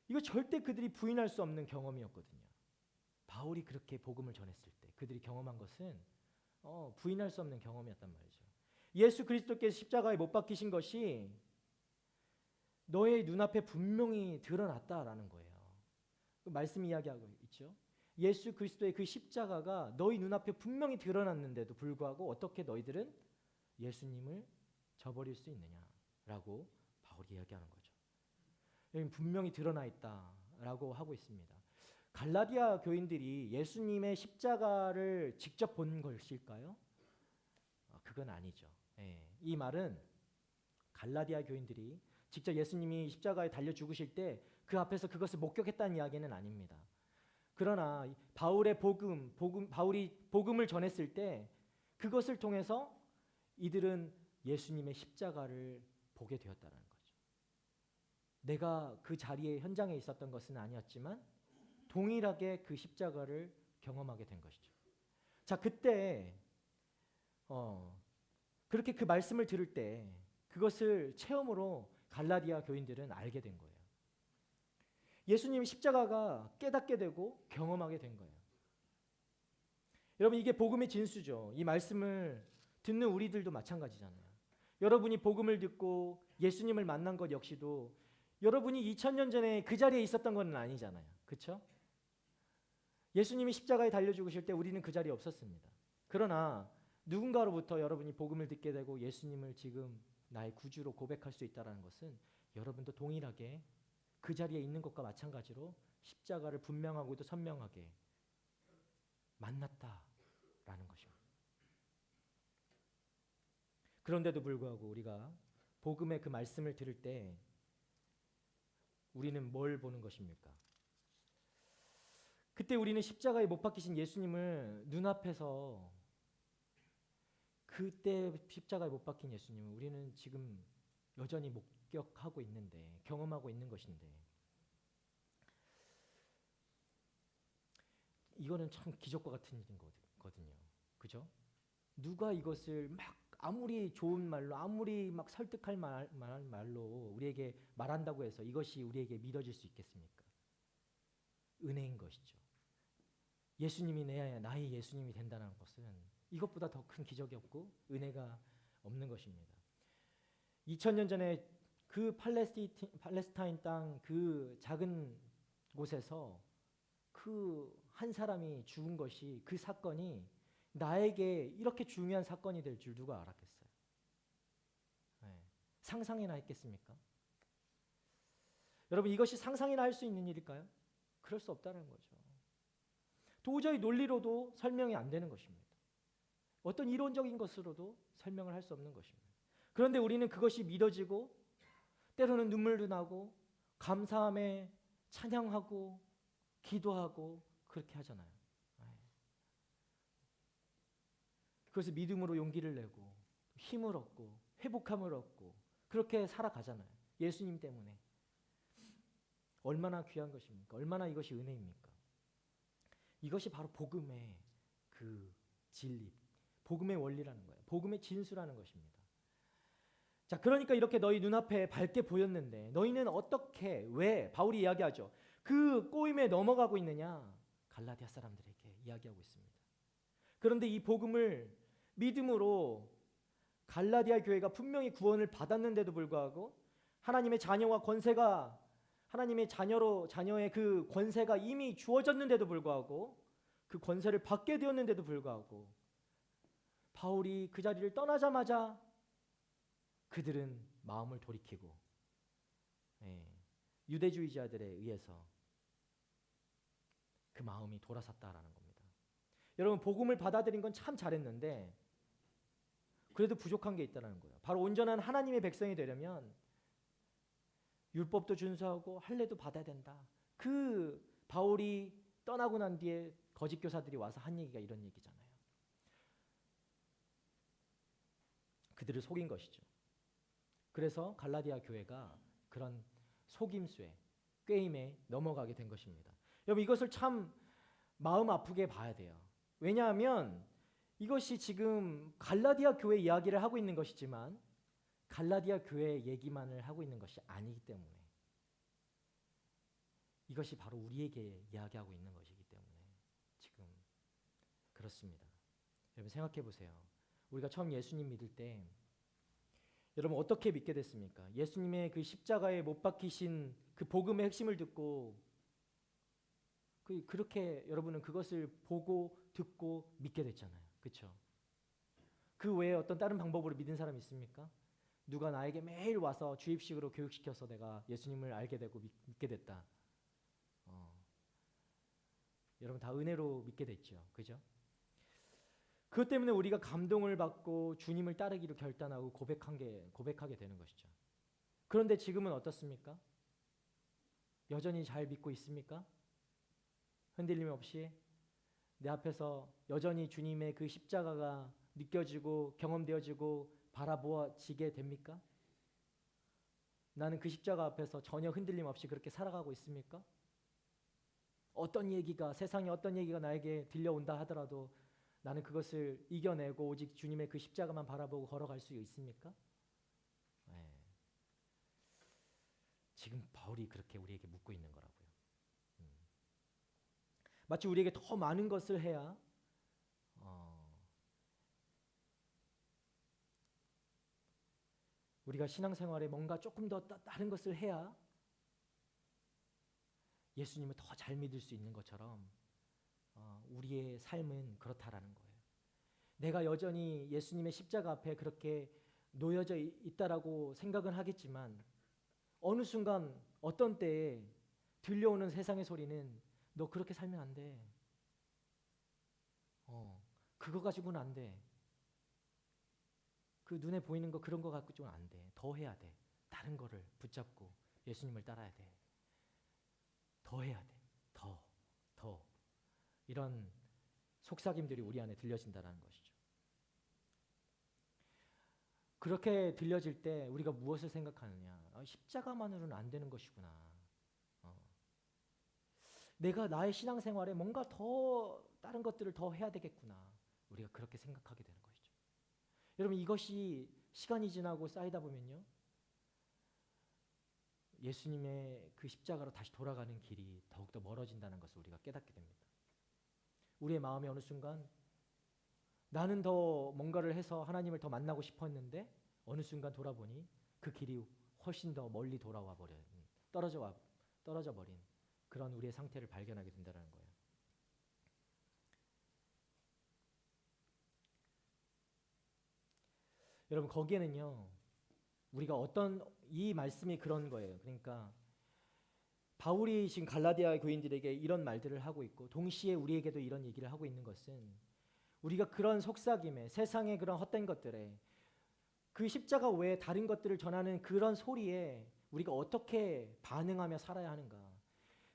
이거 절대 그들이 부인할 수 없는 경험이었거든요. 바울이 그렇게 복음을 전했을 때 그들이 경험한 것은 부인할 수 없는 경험이었단 말이죠. 예수 그리스도께서 십자가에 못 박히신 것이 너의 눈앞에 분명히 드러났다라는 거예요. 그 말씀 이야기하고 있죠. 예수 그리스도의 그 십자가가 너희 눈앞에 분명히 드러났는데도 불구하고 어떻게 너희들은 예수님을 저버릴 수 있느냐라고 바울이 이야기하는 거죠. 여기 분명히 드러나 있다라고 하고 있습니다. 갈라디아 교인들이 예수님의 십자가를 직접 본 것일까요? 그건 아니죠. 이 말은 갈라디아 교인들이 직접 예수님이 십자가에 달려 죽으실 때 그 앞에서 그것을 목격했다는 이야기는 아닙니다. 그러나 바울이 복음을 전했을 때 그것을 통해서 이들은 예수님의 십자가를 보게 되었다는 거죠. 내가 그 자리에 현장에 있었던 것은 아니었지만 동일하게 그 십자가를 경험하게 된 것이죠. 자, 그때 그렇게 그 말씀을 들을 때 그것을 체험으로 갈라디아 교인들은 알게 된 거예요. 예수님의 십자가가 깨닫게 되고 경험하게 된 거예요. 여러분, 이게 복음의 진수죠. 이 말씀을 듣는 우리들도 마찬가지잖아요. 여러분이 복음을 듣고 예수님을 만난 것 역시도 여러분이 2000년 전에 그 자리에 있었던 건 아니잖아요. 그렇죠? 예수님이 십자가에 달려 죽으실 때 우리는 그 자리에 없었습니다. 그러나 누군가로부터 여러분이 복음을 듣게 되고 예수님을 지금 나의 구주로 고백할 수 있다는 것은 여러분도 동일하게 그 자리에 있는 것과 마찬가지로 십자가를 분명하고도 선명하게 만났다라는 것입니다. 그런데도 불구하고 우리가 복음의 그 말씀을 들을 때 우리는 뭘 보는 것입니까? 그때 우리는 십자가에 못 박히신 예수님을 눈앞에서 그때 십자가에 못 박힌 예수님을 우리는 지금 여전히 목격하고 있는데 경험하고 있는 것인데 이거는 참 기적과 같은 일인 거거든요. 그죠? 누가 이것을 막 아무리 좋은 말로 아무리 막 설득할 만한 말로 우리에게 말한다고 해서 이것이 우리에게 믿어질 수 있겠습니까? 은혜인 것이죠. 예수님이 나의 예수님이 된다는 것은 이것보다 더 큰 기적이 없고 은혜가 없는 것입니다. 2000년 전에 그 팔레스타인 땅 그 작은 곳에서 그 한 사람이 죽은 것이 그 사건이 나에게 이렇게 중요한 사건이 될 줄 누가 알았겠어요? 상상이나 했겠습니까? 여러분, 이것이 상상이나 할 수 있는 일일까요? 그럴 수 없다는 거죠. 도저히 논리로도 설명이 안 되는 것입니다. 어떤 이론적인 것으로도 설명을 할 수 없는 것입니다. 그런데 우리는 그것이 믿어지고 때로는 눈물도 나고 감사함에 찬양하고 기도하고 그렇게 하잖아요. 그래서 믿음으로 용기를 내고 힘을 얻고 회복함을 얻고 그렇게 살아가잖아요. 예수님 때문에. 얼마나 귀한 것입니까? 얼마나 이것이 은혜입니까? 이것이 바로 복음의 그 진리, 복음의 원리라는 거예요. 복음의 진수라는 것입니다. 자, 그러니까 이렇게 너희 눈앞에 밝게 보였는데 너희는 어떻게, 왜 바울이 이야기하죠. 그 꼬임에 넘어가고 있느냐? 갈라디아 사람들에게 이야기하고 있습니다. 그런데 이 복음을 믿음으로 갈라디아 교회가 분명히 구원을 받았는데도 불구하고 하나님의 자녀와 권세가 하나님의 자녀의 그 권세가 이미 주어졌는데도 불구하고 그 권세를 받게 되었는데도 불구하고 바울이 그 자리를 떠나자마자 그들은 마음을 돌이키고 유대주의자들에 의해서 그 마음이 돌아섰다라는 겁니다. 여러분, 복음을 받아들인 건 참 잘했는데 그래도 부족한 게 있다는 거예요. 바로 온전한 하나님의 백성이 되려면 율법도 준수하고 할례도 받아야 된다. 그 바울이 떠나고 난 뒤에 거짓 교사들이 와서 한 얘기가 이런 얘기잖아요. 그들을 속인 것이죠. 그래서 갈라디아 교회가 그런 속임수에 꾀임에 넘어가게 된 것입니다. 여러분, 이것을 참 마음 아프게 봐야 돼요. 왜냐하면 이것이 지금 갈라디아 교회 이야기를 하고 있는 것이지만 갈라디아 교회 얘기만을 하고 있는 것이 아니기 때문에 이것이 바로 우리에게 이야기하고 있는 것이기 때문에 지금 그렇습니다. 여러분, 생각해 보세요. 우리가 처음 예수님 믿을 때 여러분 어떻게 믿게 됐습니까? 예수님의 그 십자가에 못 박히신 그 복음의 핵심을 듣고 그렇게 여러분은 그것을 보고 듣고 믿게 됐잖아요. 그렇죠? 그 외에 어떤 다른 방법으로 믿은 사람 있습니까? 누가 나에게 매일 와서 주입식으로 교육시켜서 내가 예수님을 알게 되고 믿게 됐다. 여러분 다 은혜로 믿게 됐죠. 그죠? 그것 때문에 우리가 감동을 받고 주님을 따르기로 결단하고 고백하게 되는 것이죠. 그런데 지금은 어떻습니까? 여전히 잘 믿고 있습니까? 흔들림 없이 내 앞에서 여전히 주님의 그 십자가가 느껴지고 경험되어지고 바라보아지게 됩니까? 나는 그 십자가 앞에서 전혀 흔들림 없이 그렇게 살아가고 있습니까? 세상에 어떤 얘기가 나에게 들려온다 하더라도 나는 그것을 이겨내고 오직 주님의 그 십자가만 바라보고 걸어갈 수 있습니까? 네. 지금 바울이 그렇게 우리에게 묻고 있는 거라고요. 마치 우리에게 더 많은 것을 해야 우리가 신앙생활에 뭔가 조금 더 다른 것을 해야 예수님을 더 잘 믿을 수 있는 것처럼 우리의 삶은 그렇다라는 거예요. 내가 여전히 예수님의 십자가 앞에 그렇게 놓여져 있다라고 생각은 하겠지만 어느 순간 어떤 때에 들려오는 세상의 소리는 너 그렇게 살면 안 돼. 그거 가지고는 안 돼. 그 눈에 보이는 거 그런 거 갖고는 안 돼. 더 해야 돼. 다른 거를 붙잡고 예수님을 따라야 돼. 더 해야 돼. 더. 이런 속삭임들이 우리 안에 들려진다는 것이죠. 그렇게 들려질 때 우리가 무엇을 생각하느냐? 십자가만으로는 안 되는 것이구나. 내가 나의 신앙생활에 뭔가 더 다른 것들을 더 해야 되겠구나. 우리가 그렇게 생각하게 되는 것이죠. 여러분, 이것이 시간이 지나고 쌓이다 보면요, 예수님의 그 십자가로 다시 돌아가는 길이 더욱더 멀어진다는 것을 우리가 깨닫게 됩니다. 우리의 마음이 어느 순간 나는 더 뭔가를 해서 하나님을 더 만나고 싶었는데 어느 순간 돌아보니 그 길이 훨씬 더 멀리 돌아와 버린, 떨어져 버린 그런 우리의 상태를 발견하게 된다는 거예요. 여러분, 거기에는요, 우리가 이 말씀이 그런 거예요. 그러니까 바울이 지금 갈라디아 교인들에게 이런 말들을 하고 있고 동시에 우리에게도 이런 얘기를 하고 있는 것은 우리가 그런 속삭임에, 세상의 그런 헛된 것들에, 그 십자가 외에 다른 것들을 전하는 그런 소리에 우리가 어떻게 반응하며 살아야 하는가.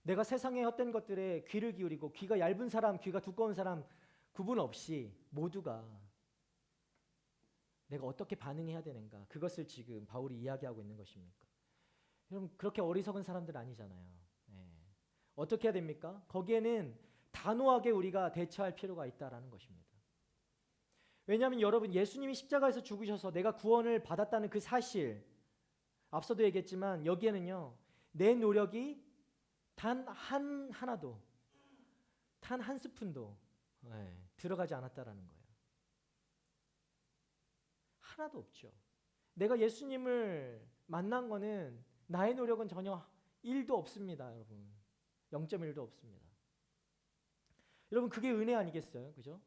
내가 세상의 헛된 것들에 귀를 기울이고 귀가 얇은 사람, 귀가 두꺼운 사람 구분 없이 모두가 내가 어떻게 반응해야 되는가. 그것을 지금 바울이 이야기하고 있는 것입니까? 여러분, 그렇게 어리석은 사람들 아니잖아요. 어떻게 해야 됩니까? 거기에는 단호하게 우리가 대처할 필요가 있다라는 것입니다. 왜냐하면 여러분, 예수님이 십자가에서 죽으셔서 내가 구원을 받았다는 그 사실, 앞서도 얘기했지만 여기에는요, 내 노력이 단 한 스푼도 들어가지 않았다라는 거예요. 하나도 없죠. 내가 예수님을 만난 거는 나의 노력은 전혀 1도 없습니다, 여러분. 0.1도 없습니다. 여러분, 그게 은혜 아니겠어요? 그죠?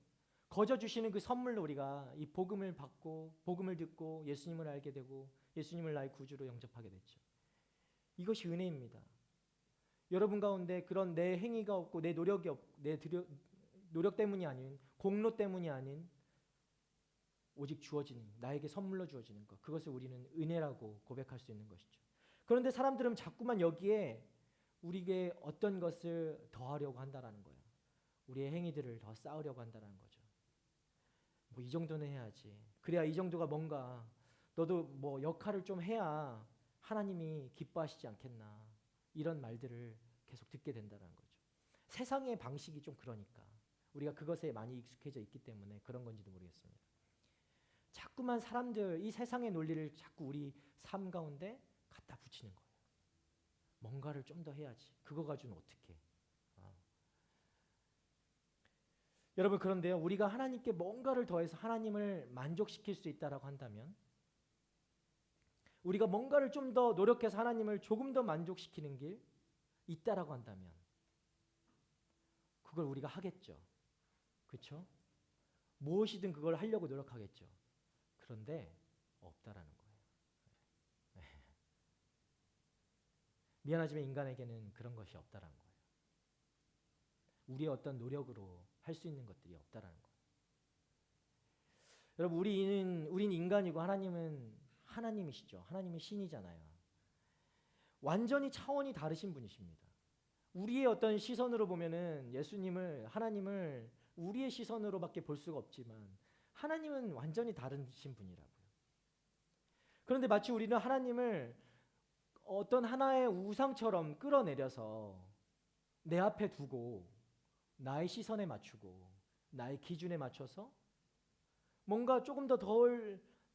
거저 주시는 그 선물로 우리가 이 복음을 받고 복음을 듣고 예수님을 알게 되고 예수님을 나의 구주로 영접하게 됐죠. 이것이 은혜입니다. 여러분 가운데 그런 내 행위가 없고 내 노력이 없고 노력 때문이 아닌, 공로 때문이 아닌 오직 주어지는, 나에게 선물로 주어지는 것, 그것을 우리는 은혜라고 고백할 수 있는 것이죠. 그런데 사람들은 자꾸만 여기에 우리에게 어떤 것을 더하려고 한다라는 거예요. 우리의 행위들을 더 쌓으려고 한다는 거죠. 뭐 이 정도는 해야지. 그래야 이 정도가 뭔가 너도 뭐 역할을 좀 해야 하나님이 기뻐하시지 않겠나. 이런 말들을 계속 듣게 된다는 거죠. 세상의 방식이 좀 그러니까 우리가 그것에 많이 익숙해져 있기 때문에 그런 건지도 모르겠습니다. 자꾸만 사람들, 이 세상의 논리를 자꾸 우리 삶 가운데 갖다 붙이는 거예요. 뭔가를 좀 더 해야지. 그거 가지고는 어떻게? 여러분, 그런데요, 우리가 하나님께 뭔가를 더해서 하나님을 만족시킬 수 있다라고 한다면, 우리가 뭔가를 좀 더 노력해서 하나님을 조금 더 만족시키는 길 있다라고 한다면 그걸 우리가 하겠죠. 그렇죠? 무엇이든 그걸 하려고 노력하겠죠. 그런데 없다라는 거예요. 미안하지만 인간에게는 그런 것이 없다라는 거예요. 우리의 어떤 노력으로 할 수 있는 것들이 없다라는 거예요. 여러분, 우린 인간이고 하나님은 하나님이시죠. 하나님은 신이잖아요. 완전히 차원이 다르신 분이십니다. 우리의 어떤 시선으로 보면은 예수님을, 하나님을 우리의 시선으로밖에 볼 수가 없지만 하나님은 완전히 다르신 분이라고요. 그런데 마치 우리는 하나님을 어떤 하나의 우상처럼 끌어내려서 내 앞에 두고 나의 시선에 맞추고 나의 기준에 맞춰서 뭔가 조금 더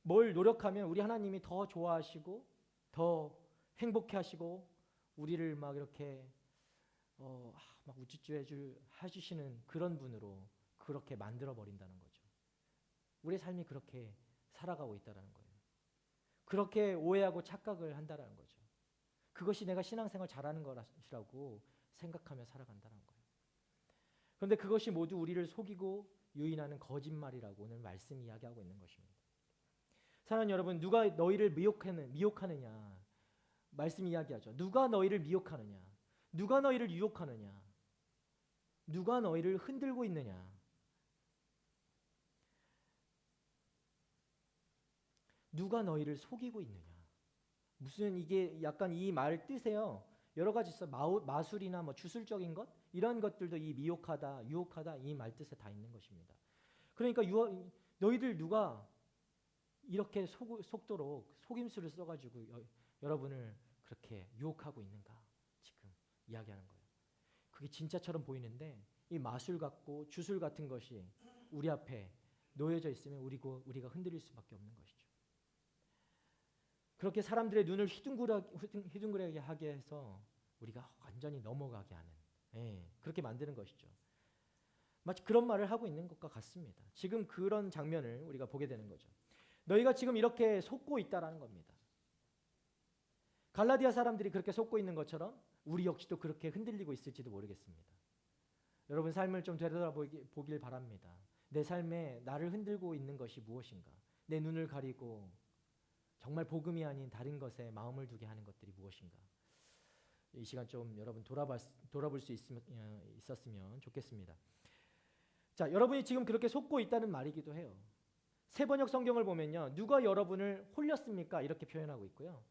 뭘 노력하면 우리 하나님이 더 좋아하시고 더 행복해 하시고 우리를 막 이렇게 막 우쭈쭈 해주시는 그런 분으로 그렇게 만들어 버린다는 거죠. 우리의 삶이 그렇게 살아가고 있다는 거예요. 그렇게 오해하고 착각을 한다는 거죠. 그것이 내가 신앙생활 잘하는 것이라고 생각하며 살아간다는 거예요. 그런데 그것이 모두 우리를 속이고 유인하는 거짓말이라고 오늘 말씀 이야기하고 있는 것입니다. 사랑하는 여러분, 누가 너희를 미혹하느냐? 말씀 이야기하죠. 누가 너희를 미혹하느냐? 누가 너희를 유혹하느냐? 누가 너희를 흔들고 있느냐? 누가 너희를 속이고 있느냐? 무슨 이게 약간 이 말 뜻에요. 여러 가지 있어. 마술이나 뭐 주술적인 것 이런 것들도 이 미혹하다, 유혹하다 이 말 뜻에 다 있는 것입니다. 그러니까 너희들 누가 이렇게 속도록 속임수를 써가지고 여러분을 그렇게 유혹하고 있는가 지금 이야기하는 거예요. 그게 진짜처럼 보이는데 이 마술 같고 주술 같은 것이 우리 앞에 놓여져 있으면 우리가 흔들릴 수밖에 없는 것이죠. 그렇게 사람들의 눈을 휘둥그레게 하게 해서 우리가 완전히 넘어가게 하는, 그렇게 만드는 것이죠. 마치 그런 말을 하고 있는 것과 같습니다. 지금 그런 장면을 우리가 보게 되는 거죠. 너희가 지금 이렇게 속고 있다라는 겁니다. 갈라디아 사람들이 그렇게 속고 있는 것처럼 우리 역시도 그렇게 흔들리고 있을지도 모르겠습니다. 여러분 삶을 좀 되돌아보길 바랍니다. 내 삶에 나를 흔들고 있는 것이 무엇인가? 내 눈을 가리고 정말 복음이 아닌 다른 것에 마음을 두게 하는 것들이 무엇인가? 이 시간 좀 여러분 돌아볼 수 있었으면 좋겠습니다. 자, 여러분이 지금 그렇게 속고 있다는 말이기도 해요. 세번역 성경을 보면요, 누가 여러분을 홀렸습니까? 이렇게 표현하고 있고요.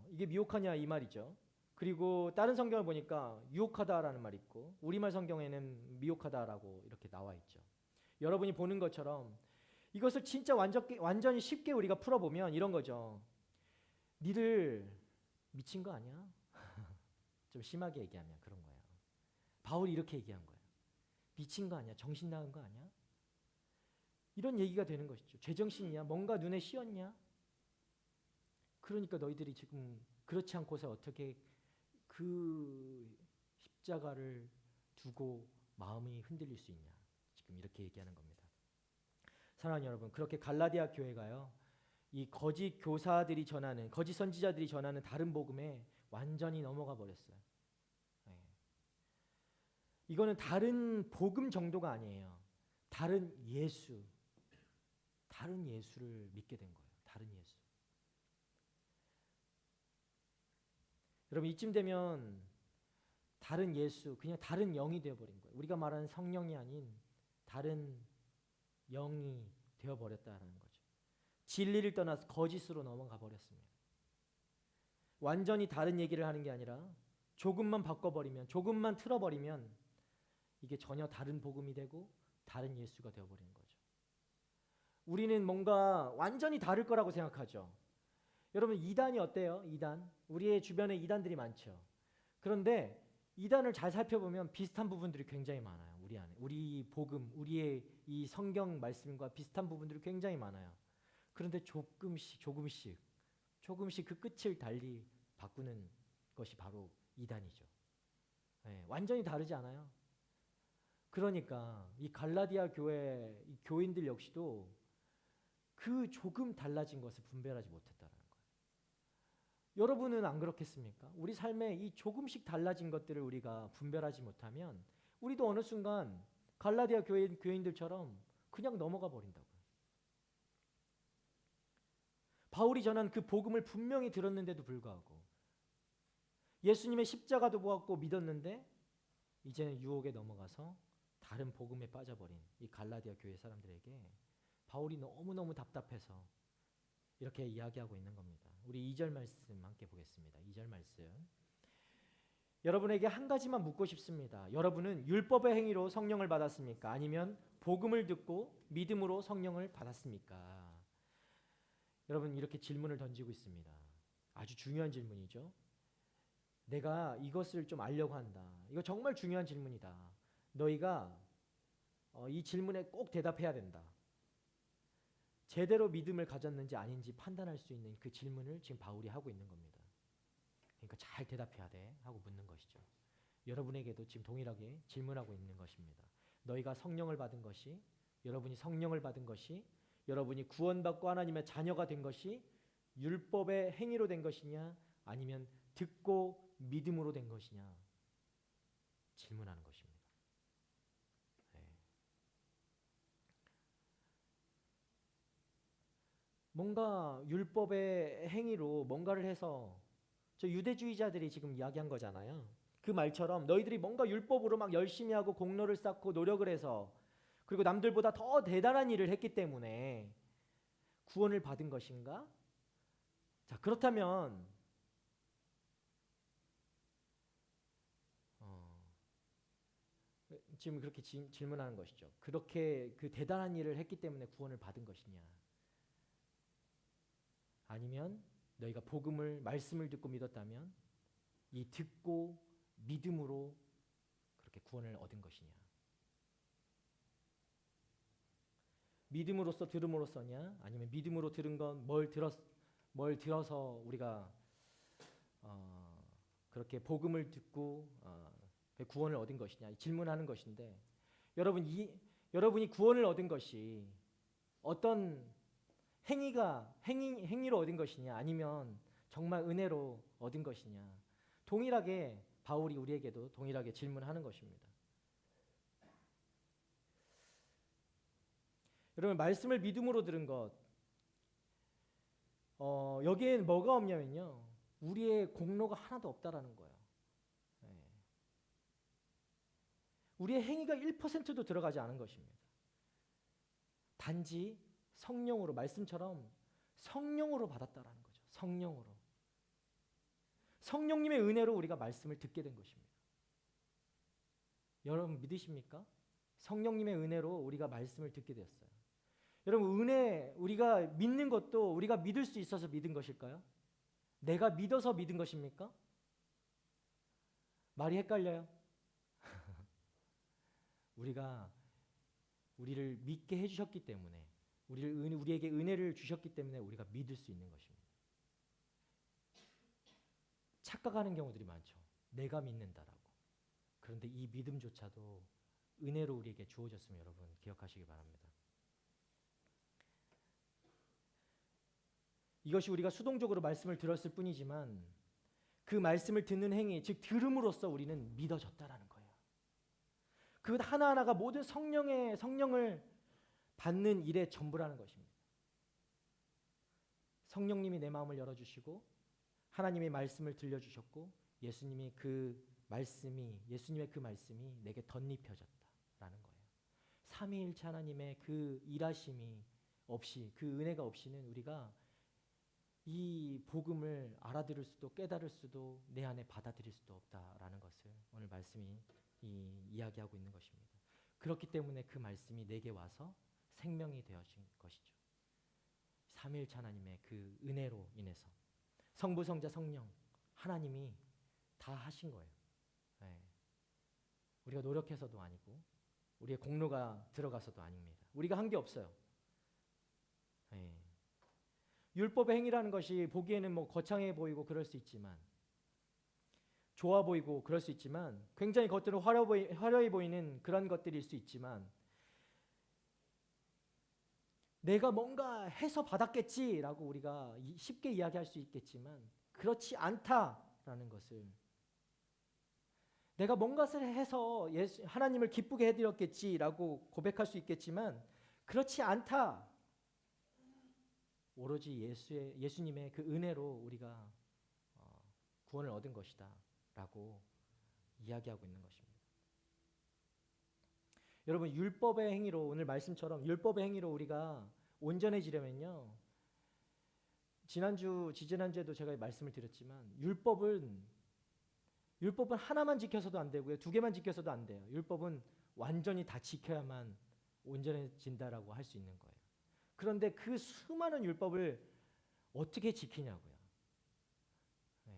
이게 미혹하냐 이 말이죠. 그리고 다른 성경을 보니까 유혹하다라는 말이 있고 우리말 성경에는 미혹하다라고 이렇게 나와 있죠. 여러분이 보는 것처럼 이것을 진짜 완전히 쉽게 우리가 풀어보면 이런 거죠. 니들 미친 거 아니야? 좀 심하게 얘기하면 그런 거예요. 바울이 이렇게 얘기한 거예요. 미친 거 아니야? 정신 나간 거 아니야? 이런 얘기가 되는 것이죠. 제정신이야? 뭔가 눈에 씌었냐? 그러니까 너희들이 지금 그렇지 않고서 어떻게 그 십자가를 두고 마음이 흔들릴 수 있냐? 지금 이렇게 얘기하는 겁니다. 사랑하는 여러분, 그렇게 갈라디아 교회가요, 이 거짓 교사들이 전하는, 거짓 선지자들이 전하는 다른 복음에 완전히 넘어가 버렸어요. 네. 이거는 다른 복음 정도가 아니에요. 다른 예수, 다른 예수를 믿게 된 거예요. 다른 예수. 여러분, 이쯤 되면 다른 예수, 그냥 다른 영이 되어버린 거예요. 우리가 말하는 성령이 아닌 다른 영이 되어버렸다는 거죠. 진리를 떠나서 거짓으로 넘어가 버렸습니다. 완전히 다른 얘기를 하는 게 아니라 조금만 바꿔버리면, 조금만 틀어버리면 이게 전혀 다른 복음이 되고 다른 예수가 되어버리는 거죠. 우리는 뭔가 완전히 다를 거라고 생각하죠. 여러분, 이단이 어때요? 이단. 우리의 주변에 이단들이 많죠. 그런데 이단을 잘 살펴보면 비슷한 부분들이 굉장히 많아요. 우리 안에. 우리 복음, 우리의 이 성경 말씀과 비슷한 부분들이 굉장히 많아요. 그런데 조금씩 그 끝을 달리 바꾸는 것이 바로 이단이죠. 네, 완전히 다르지 않아요. 그러니까 이 갈라디아 교회 이 교인들 역시도 그 조금 달라진 것을 분별하지 못했다는 거예요. 여러분은 안 그렇겠습니까? 우리 삶에 이 조금씩 달라진 것들을 우리가 분별하지 못하면 우리도 어느 순간 갈라디아 교인들처럼 그냥 넘어가 버린다고요. 바울이 전한 그 복음을 분명히 들었는데도 불구하고 예수님의 십자가도 보았고 믿었는데 이제는 유혹에 넘어가서 다른 복음에 빠져버린 이 갈라디아 교회 사람들에게 바울이 너무너무 답답해서 이렇게 이야기하고 있는 겁니다. 우리 2절 말씀 함께 보겠습니다. 2절 말씀. 여러분에게 한 가지만 묻고 싶습니다. 여러분은 율법의 행위로 성령을 받았습니까? 아니면 복음을 듣고 믿음으로 성령을 받았습니까? 여러분, 이렇게 질문을 던지고 있습니다. 아주 중요한 질문이죠. 내가 이것을 좀 알려고 한다. 이거 정말 중요한 질문이다. 너희가 이 질문에 꼭 대답해야 된다. 제대로 믿음을 가졌는지 아닌지 판단할 수 있는 그 질문을 지금 바울이 하고 있는 겁니다. 그러니까 잘 대답해야 돼 하고 묻는 것이죠. 여러분에게도 지금 동일하게 질문하고 있는 것입니다. 너희가 성령을 받은 것이, 여러분이 성령을 받은 것이, 여러분이 구원받고 하나님의 자녀가 된 것이 율법의 행위로 된 것이냐 아니면 듣고 믿음으로 된 것이냐 질문하는 것입니다. 네. 뭔가 율법의 행위로 뭔가를 해서 저 유대주의자들이 지금 이야기한 거잖아요. 그 말처럼 너희들이 뭔가 율법으로 막 열심히 하고 공로를 쌓고 노력을 해서 그리고 남들보다 더 대단한 일을 했기 때문에 구원을 받은 것인가? 자, 그렇다면 지금 그렇게 질문하는 것이죠. 그렇게 그 대단한 일을 했기 때문에 구원을 받은 것이냐? 아니면 너희가 복음을 말씀을 듣고 믿었다면 이 듣고 믿음으로 그렇게 구원을 얻은 것이냐? 믿음으로써 들음으로써냐? 아니면 믿음으로 들은 건 뭘 들어서 우리가 그렇게 복음을 듣고 구원을 얻은 것이냐? 질문하는 것인데 여러분이 구원을 얻은 것이 어떤 행위로 얻은 것이냐? 아니면 정말 은혜로 얻은 것이냐? 동일하게 바울이 우리에게도 동일하게 질문하는 것입니다. 여러분, 말씀을 믿음으로 들은 것, 여기에는 뭐가 없냐면요, 우리의 공로가 하나도 없다라는 거예요. 네. 우리의 행위가 1%도 들어가지 않은 것입니다. 단지 성령으로, 말씀처럼 성령으로 받았다라는 거죠. 성령으로. 성령님의 은혜로 우리가 말씀을 듣게 된 것입니다. 여러분 믿으십니까? 성령님의 은혜로 우리가 말씀을 듣게 되었어요. 여러분, 은혜, 우리가 믿는 것도 우리가 믿을 수 있어서 믿은 것일까요? 내가 믿어서 믿은 것입니까? 말이 헷갈려요. 우리를 믿게 해주셨기 때문에, 우리에게 은혜를 주셨기 때문에 우리가 믿을 수 있는 것입니다. 착각하는 경우들이 많죠. 내가 믿는다라고. 그런데 이 믿음조차도 은혜로 우리에게 주어졌음을 여러분 기억하시기 바랍니다. 이것이 우리가 수동적으로 말씀을 들었을 뿐이지만 그 말씀을 듣는 행위, 즉 들음으로써 우리는 믿어졌다라는 거예요. 그 하나하나가 모든 성령을 받는 일의 전부라는 것입니다. 성령님이 내 마음을 열어주시고 하나님의 말씀을 들려주셨고 예수님의 그 말씀이 내게 덧입혀졌다라는 거예요. 삼위일체 하나님의 그 일하심이 없이, 그 은혜가 없이는 우리가 이 복음을 알아들을 수도 깨달을 수도 내 안에 받아들일 수도 없다라는 것을 오늘 말씀이 이야기하고 있는 것입니다. 그렇기 때문에 그 말씀이 내게 와서 생명이 되어진 것이죠. 삼위일체 하나님의 그 은혜로 인해서 성부, 성자, 성령 하나님이 다 하신 거예요. 네. 우리가 노력해서도 아니고 우리의 공로가 들어가서도 아닙니다. 우리가 한 게 없어요. 네. 율법의 행위라는 것이 보기에는 뭐 거창해 보이고 그럴 수 있지만 좋아 보이고 그럴 수 있지만 굉장히 겉으로 화려해 보이는 그런 것들일 수 있지만 내가 뭔가 해서 받았겠지라고 우리가 쉽게 이야기할 수 있겠지만 그렇지 않다라는 것을 내가 뭔가를 해서 하나님을 기쁘게 해드렸겠지라고 고백할 수 있겠지만 그렇지 않다. 오로지 예수님의 그 은혜로 우리가 구원을 얻은 것이다 라고 이야기하고 있는 것입니다. 여러분 율법의 행위로 오늘 말씀처럼 율법의 행위로 우리가 온전해지려면요 지지난주에도 제가 말씀을 드렸지만 율법은 하나만 지켜서도 안 되고요 2개만 지켜서도 안 돼요. 율법은 완전히 다 지켜야만 온전해진다라고 할 수 있는 거예요. 그런데 그 수많은 율법을 어떻게 지키냐고요. 네.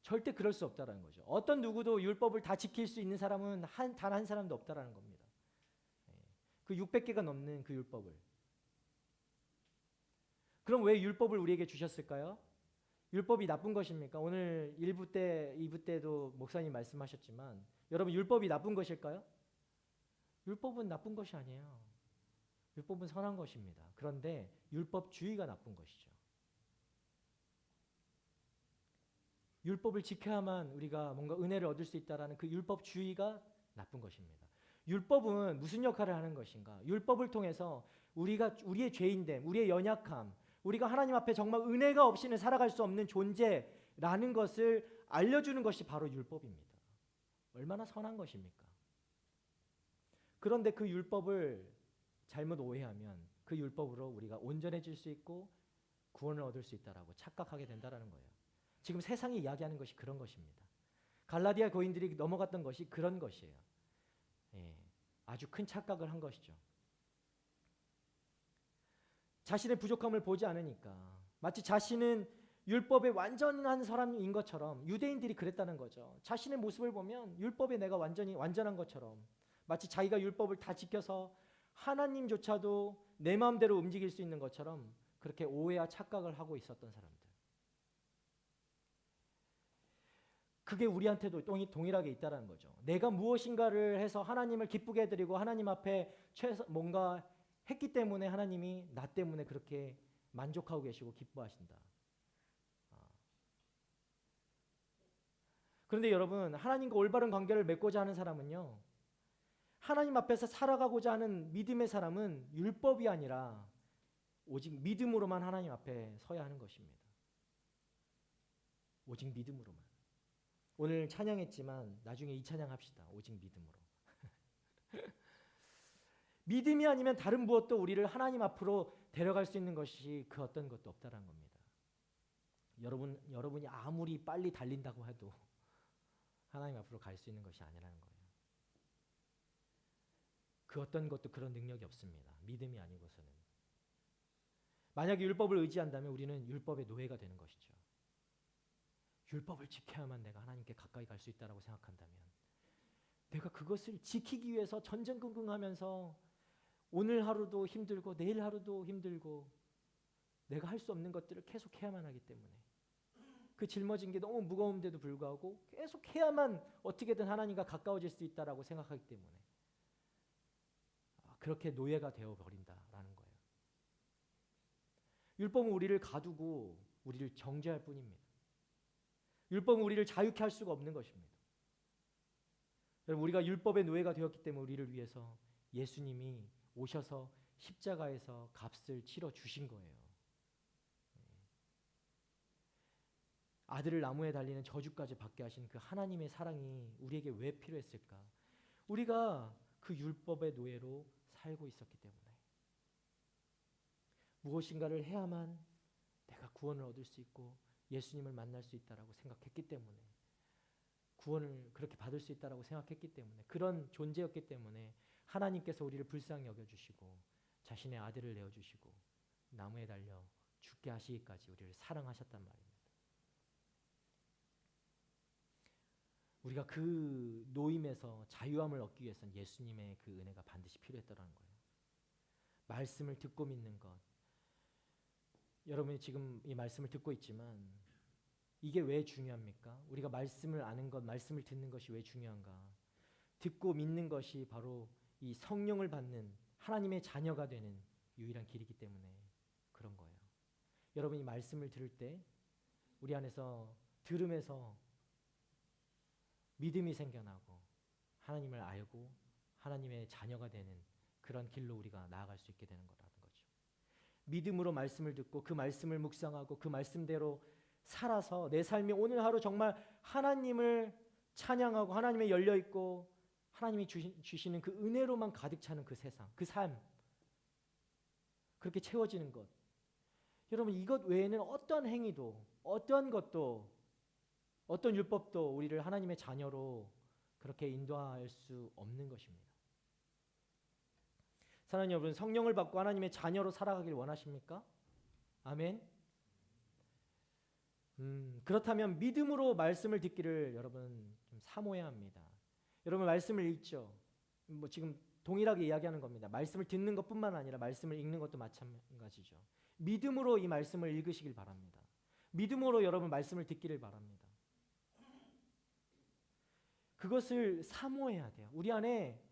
절대 그럴 수 없다라는 거죠. 어떤 누구도 율법을 다 지킬 수 있는 사람은 단 한 사람도 없다라는 겁니다. 네. 그 600개가 넘는 그 율법을. 그럼 왜 율법을 우리에게 주셨을까요? 율법이 나쁜 것입니까? 오늘 1부 때, 2부 때도 목사님 말씀하셨지만 여러분 율법이 나쁜 것일까요? 율법은 나쁜 것이 아니에요. 율법은 선한 것입니다. 그런데 율법주의가 나쁜 것이죠. 율법을 지켜야만 우리가 뭔가 은혜를 얻을 수 있다라는 그 율법주의가 나쁜 것입니다. 율법은 무슨 역할을 하는 것인가? 율법을 통해서 우리의 죄인됨, 우리의 연약함, 우리가 하나님 앞에 정말 은혜가 없이는 살아갈 수 없는 존재라는 것을 알려주는 것이 바로 율법입니다. 얼마나 선한 것입니까? 그런데 그 율법을 잘못 오해하면 그 율법으로 우리가 온전해질 수 있고 구원을 얻을 수 있다라고 착각하게 된다라는 거예요. 지금 세상이 이야기하는 것이 그런 것입니다. 갈라디아 교인들이 넘어갔던 것이 그런 것이에요. 예, 아주 큰 착각을 한 것이죠. 자신의 부족함을 보지 않으니까 마치 자신은 율법의 완전한 사람인 것처럼 유대인들이 그랬다는 거죠. 자신의 모습을 보면 율법에 내가 완전한 것처럼 마치 자기가 율법을 다 지켜서 하나님조차도 내 마음대로 움직일 수 있는 것처럼 그렇게 오해와 착각을 하고 있었던 사람들. 그게 우리한테도 동일하게 있다는 거죠. 내가 무엇인가를 해서 하나님을 기쁘게 해드리고 하나님 앞에 뭔가 했기 때문에 하나님이 나 때문에 그렇게 만족하고 계시고 기뻐하신다. 그런데 여러분 하나님과 올바른 관계를 맺고자 하는 사람은요 하나님 앞에서 살아가고자 하는 믿음의 사람은 율법이 아니라 오직 믿음으로만 하나님 앞에 서야 하는 것입니다. 오직 믿음으로만. 오늘 찬양했지만 나중에 이 찬양합시다. 오직 믿음으로. 믿음이 아니면 다른 무엇도 우리를 하나님 앞으로 데려갈 수 있는 것이 그 어떤 것도 없다는 겁니다. 여러분이 아무리 빨리 달린다고 해도 하나님 앞으로 갈 수 있는 것이 아니라는 거예요. 그 어떤 것도 그런 능력이 없습니다. 믿음이 아니고서는. 만약에 율법을 의지한다면 우리는 율법의 노예가 되는 것이죠. 율법을 지켜야만 내가 하나님께 가까이 갈 수 있다고 생각한다면 내가 그것을 지키기 위해서 전전긍긍하면서 오늘 하루도 힘들고 내일 하루도 힘들고 내가 할 수 없는 것들을 계속 해야만 하기 때문에 그 짊어진 게 너무 무거운데도 불구하고 계속 해야만 어떻게든 하나님과 가까워질 수 있다고 생각하기 때문에 그렇게 노예가 되어 버린다라는 거예요. 율법은 우리를 가두고 우리를 정죄할 뿐입니다. 율법은 우리를 자유케 할 수가 없는 것입니다. 여러분, 우리가 율법의 노예가 되었기 때문에 우리를 위해서 예수님이 오셔서 십자가에서 값을 치러 주신 거예요. 아들을 나무에 달리는 저주까지 받게 하신 그 하나님의 사랑이 우리에게 왜 필요했을까? 우리가 그 율법의 노예로 살고 있었기 때문에, 무엇인가를 해야만 내가 구원을 얻을 수 있고 예수님을 만날 수 있다라고 생각했기 때문에, 구원을 그렇게 받을 수 있다라고 생각했기 때문에, 그런 존재였기 때문에 하나님께서 우리를 불쌍히 여겨주시고 자신의 아들을 내어주시고 나무에 달려 죽게 하시기까지 우리를 사랑하셨단 말입니다. 우리가 그 노임에서 자유함을 얻기 위해서는 예수님의 그 은혜가 반드시 필요했다는 거예요. 말씀을 듣고 믿는 것. 여러분이 지금 이 말씀을 듣고 있지만 이게 왜 중요합니까? 우리가 말씀을 아는 것, 말씀을 듣는 것이 왜 중요한가? 듣고 믿는 것이 바로 이 성령을 받는 하나님의 자녀가 되는 유일한 길이기 때문에 그런 거예요. 여러분이 말씀을 들을 때 우리 안에서 들음에서 믿음이 생겨나고 하나님을 알고 하나님의 자녀가 되는 그런 길로 우리가 나아갈 수 있게 되는 거라는 거죠. 믿음으로 말씀을 듣고 그 말씀을 묵상하고 그 말씀대로 살아서 내 삶이 오늘 하루 정말 하나님을 찬양하고 하나님의 열려있고 하나님이 주시는 그 은혜로만 가득 차는 그 세상, 그 삶, 그렇게 채워지는 것. 여러분, 이것 외에는 어떤 행위도, 어떤 것도, 어떤 율법도 우리를 하나님의 자녀로 그렇게 인도할 수 없는 것입니다. 사랑하는 여러분, 성령을 받고 하나님의 자녀로 살아가길 원하십니까? 아멘. 그렇다면 믿음으로 말씀을 듣기를 여러분 좀 사모해야 합니다. 여러분, 말씀을 읽죠. 뭐 지금 동일하게 이야기하는 겁니다. 말씀을 듣는 것뿐만 아니라 말씀을 읽는 것도 마찬가지죠. 믿음으로 이 말씀을 읽으시길 바랍니다. 믿음으로 여러분 말씀을 듣기를 바랍니다. 그것을 사모해야 돼요. 우리 안에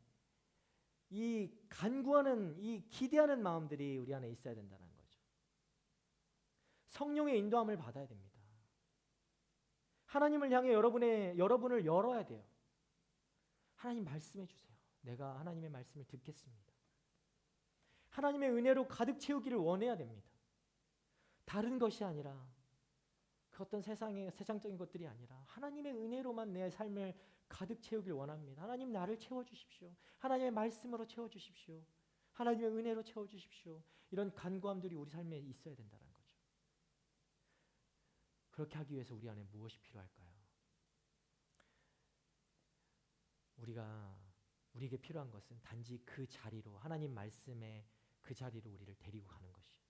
이 간구하는, 이 기대하는 마음들이 우리 안에 있어야 된다는 거죠. 성령의 인도함을 받아야 됩니다. 하나님을 향해 여러분을 열어야 돼요. 하나님 말씀해 주세요. 내가 하나님의 말씀을 듣겠습니다. 하나님의 은혜로 가득 채우기를 원해야 됩니다. 다른 것이 아니라 그 어떤 세상적인 것들이 아니라 하나님의 은혜로만 내 삶을 가득 채우길 원합니다. 하나님, 나를 채워주십시오. 하나님의 말씀으로 채워주십시오. 하나님의 은혜로 채워주십시오. 이런 간구함들이 우리 삶에 있어야 된다는 거죠. 그렇게 하기 위해서 우리 안에 무엇이 필요할까요? 우리에게 필요한 것은 단지 그 자리로, 하나님 말씀의 그 자리로 우리를 데리고 가는 것이에요.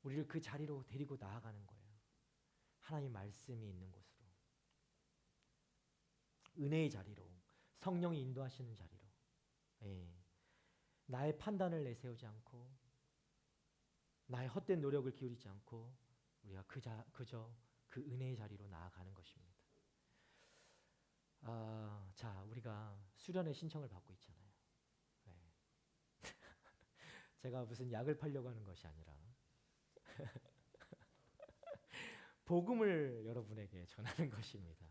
우리를 그 자리로 데리고 나아가는 거예요. 하나님 말씀이 있는 곳으로, 은혜의 자리로, 성령이 인도하시는 자리로. 나의 판단을 내세우지 않고 나의 헛된 노력을 기울이지 않고 우리가 그저 그 은혜의 자리로 나아가는 것입니다. 자, 우리가 수련의 신청을 받고 있잖아요. 제가 무슨 약을 팔려고 하는 것이 아니라 복음을 여러분에게 전하는 것입니다.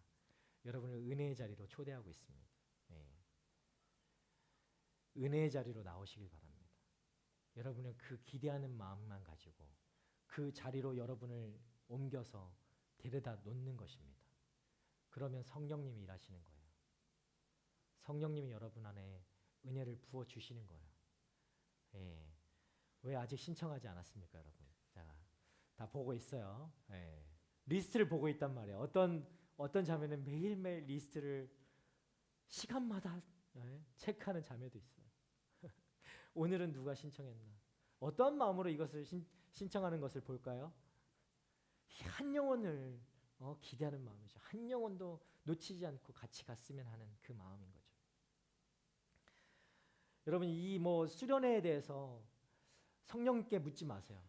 여러분을 은혜의 자리로 초대하고 있습니다. 은혜의 자리로 나오시길 바랍니다. 여러분은 그 기대하는 마음만 가지고 그 자리로 여러분을 옮겨서 데려다 놓는 것입니다. 그러면 성령님이 일하시는 거예요. 성령님이 여러분 안에 은혜를 부어 주시는 거예요. 왜 아직 신청하지 않았습니까, 여러분? 자, 다 보고 있어요. 리스트를 보고 있단 말이에요. 어떤 자매는 매일매일 리스트를 시간마다 체크하는 자매도 있어요. 오늘은 누가 신청했나? 어떠한 마음으로 이것을 신청하는 것을 볼까요? 한 영혼을 기대하는 마음이죠. 한 영혼도 놓치지 않고 같이 갔으면 하는 그 마음인 거죠. 여러분, 이 수련회에 대해서 성령께 묻지 마세요.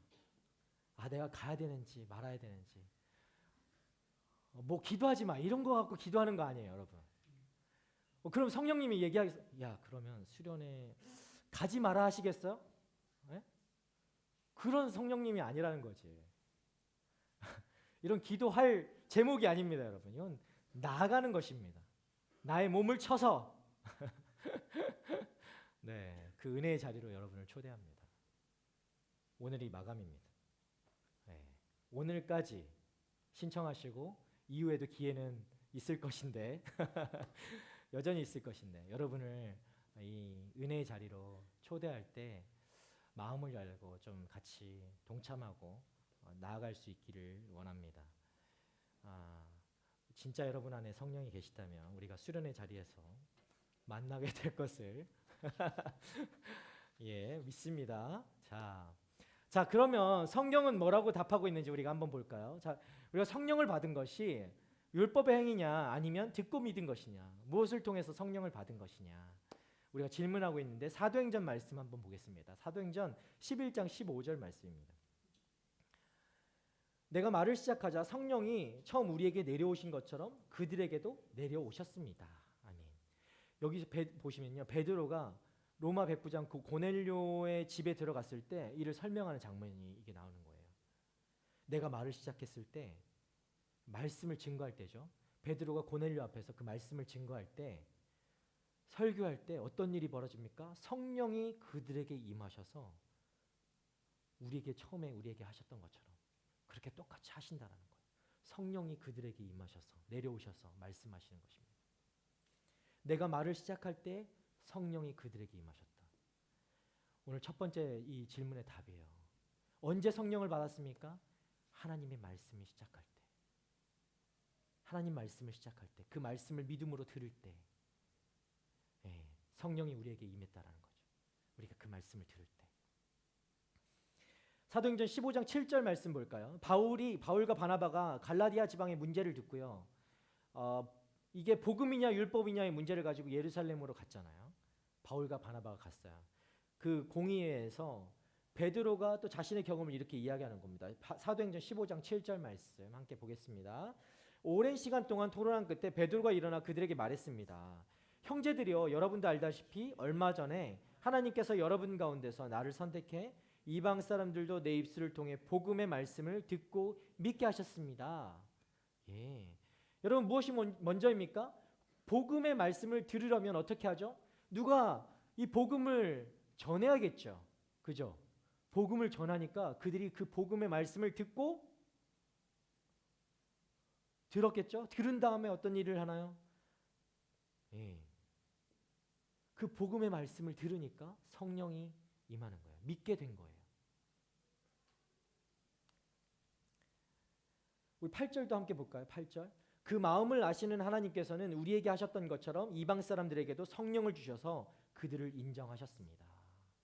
내가 가야 되는지 말아야 되는지. 기도하지 마. 이런 거 갖고 기도하는 거 아니에요, 여러분. 그럼 성령님이 얘기하겠어요. 야, 그러면 수련회 가지 마라 하시겠어요? 예? 그런 성령님이 아니라는 거지. 이런 기도할 제목이 아닙니다, 여러분. 이건 나아가는 것입니다. 나의 몸을 쳐서 네, 그 은혜의 자리로 여러분을 초대합니다. 오늘이 마감입니다. 네, 오늘까지 신청하시고 이후에도 기회는 있을 것인데 여전히 있을 것인데 여러분을 이 은혜의 자리로 초대할 때 마음을 열고 좀 같이 동참하고 나아갈 수 있기를 원합니다. 진짜 여러분 안에 성령이 계시다면 우리가 수련의 자리에서 만나게 될 것을 예, 믿습니다. 자, 그러면 성경은 뭐라고 답하고 있는지 우리가 한번 볼까요? 자, 우리가 성령을 받은 것이 율법의 행위냐 아니면 듣고 믿은 것이냐, 무엇을 통해서 성령을 받은 것이냐, 우리가 질문하고 있는데 사도행전 말씀 한번 보겠습니다. 사도행전 11장 15절 말씀입니다. 내가 말을 시작하자 성령이 처음 우리에게 내려오신 것처럼 그들에게도 내려오셨습니다. 아멘. 여기서 보시면요, 베드로가 로마 백부장 고넬료의 집에 들어갔을 때 이를 설명하는 장면이 이게 나오는 거예요. 내가 말을 시작했을 때, 말씀을 증거할 때죠. 베드로가 고넬료 앞에서 그 말씀을 증거할 때, 설교할 때 어떤 일이 벌어집니까? 성령이 그들에게 임하셔서 처음에 우리에게 하셨던 것처럼 그렇게 똑같이 하신다라는 거예요. 성령이 그들에게 임하셔서 내려오셔서 말씀하시는 것입니다. 내가 말을 시작할 때 성령이 그들에게 임하셨다. 오늘 첫 번째 이 질문의 답이에요. 언제 성령을 받았습니까? 하나님의 말씀을 시작할 때. 하나님 말씀을 시작할 때, 그 말씀을 믿음으로 들을 때 성령이 우리에게 임했다라는 거죠. 우리가 그 말씀을 들을 때. 사도행전 15장 7절 말씀 볼까요? 바울과 바나바가 갈라디아 지방의 문제를 듣고요. 이게 복음이냐 율법이냐의 문제를 가지고 예루살렘으로 갔잖아요. 바울과 바나바가 갔어요. 그 공의회에서 베드로가 또 자신의 경험을 이렇게 이야기하는 겁니다. 사도행전 15장 7절 말씀 함께 보겠습니다. 오랜 시간 동안 토론한 끝에 베드로가 일어나 그들에게 말했습니다. 형제들이여, 여러분도 알다시피 얼마 전에 하나님께서 여러분 가운데서 나를 선택해 이방 사람들도 내 입술을 통해 복음의 말씀을 듣고 믿게 하셨습니다. 예. 여러분, 무엇이 먼저입니까? 복음의 말씀을 들으려면 어떻게 하죠? 누가 이 복음을 전해야겠죠. 그죠? 복음을 전하니까 그들이 그 복음의 말씀을 듣고 들었겠죠? 들은 다음에 어떤 일을 하나요? 예. 그 복음의 말씀을 들으니까 성령이 임하는 거예요. 믿게 된 거예요. 우리 8절도 함께 볼까요? 8절. 그 마음을 아시는 하나님께서는 우리에게 하셨던 것처럼 이방 사람들에게도 성령을 주셔서 그들을 인정하셨습니다.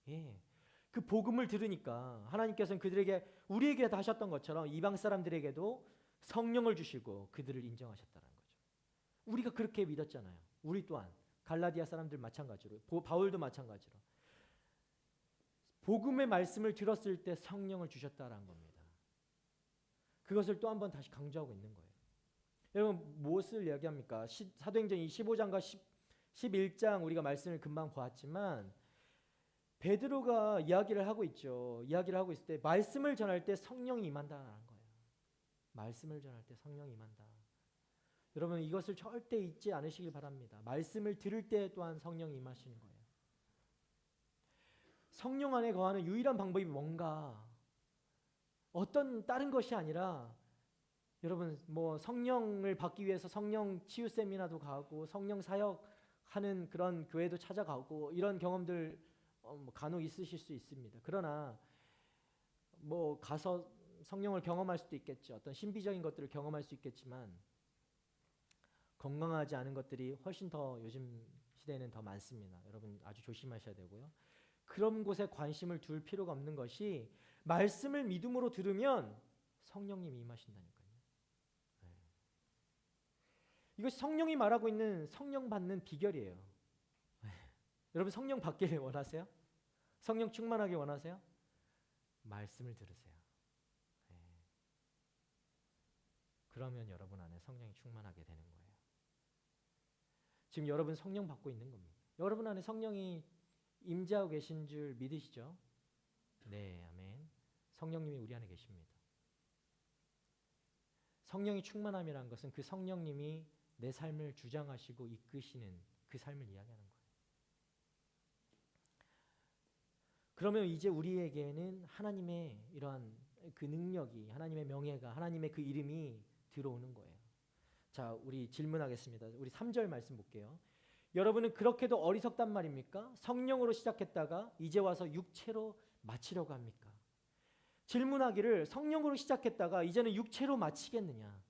예. 그 복음을 들으니까 하나님께서는 우리에게 하셨던 것처럼 이방 사람들에게도 성령을 주시고 그들을 인정하셨다는 거죠. 우리가 그렇게 믿었잖아요. 우리 또한 갈라디아 사람들 마찬가지로, 바울도 마찬가지로 복음의 말씀을 들었을 때 성령을 주셨다라는 겁니다. 그것을 또 한 번 다시 강조하고 있는 거예요. 여러분, 무엇을 이야기합니까? 사도행전 15장과 11장 우리가 말씀을 금방 보았지만 베드로가 이야기를 하고 있죠. 이야기를 하고 있을 때 말씀을 전할 때 성령이 임한다라는 거예요. 말씀을 전할 때 성령이 임한다. 여러분, 이것을 절대 잊지 않으시길 바랍니다. 말씀을 들을 때 또한 성령이 임하시는 거예요. 성령 안에 거하는 유일한 방법이 뭔가, 어떤 다른 것이 아니라, 여러분, 뭐 성령을 받기 위해서 성령 치유 세미나도 가고 성령 사역하는 그런 교회도 찾아가고 이런 경험들 간혹 있으실 수 있습니다. 그러나 뭐 가서 성령을 경험할 수도 있겠죠. 어떤 신비적인 것들을 경험할 수 있겠지만 건강하지 않은 것들이 훨씬 더 요즘 시대에는 더 많습니다. 여러분, 아주 조심하셔야 되고요. 그런 곳에 관심을 둘 필요가 없는 것이, 말씀을 믿음으로 들으면 성령님이 임하신다니까요. 네. 이것이 성령이 말하고 있는 성령 받는 비결이에요. 네. 여러분, 성령 받기를 원하세요? 성령 충만하게 원하세요? 말씀을 들으세요. 네. 그러면 여러분 안에 성령이 충만하게 되는 거예요. 지금 여러분 성령 받고 있는 겁니다. 여러분 안에 성령이 임재하고 계신 줄 믿으시죠? 네, 아멘. 성령님이 우리 안에 계십니다. 성령이 충만함이라는 것은 그 성령님이 내 삶을 주장하시고 이끄시는 그 삶을 이야기하는 거예요. 그러면 이제 우리에게는 하나님의 이러한 그 능력이, 하나님의 명예가, 하나님의 그 이름이 들어오는 거예요. 자, 우리 질문하겠습니다. 우리 3절 말씀 볼게요. 여러분은 그렇게도 어리석단 말입니까? 성령으로 시작했다가 이제 와서 육체로 마치려고 합니까? 질문하기를 성령으로 시작했다가 이제는 육체로 마치겠느냐?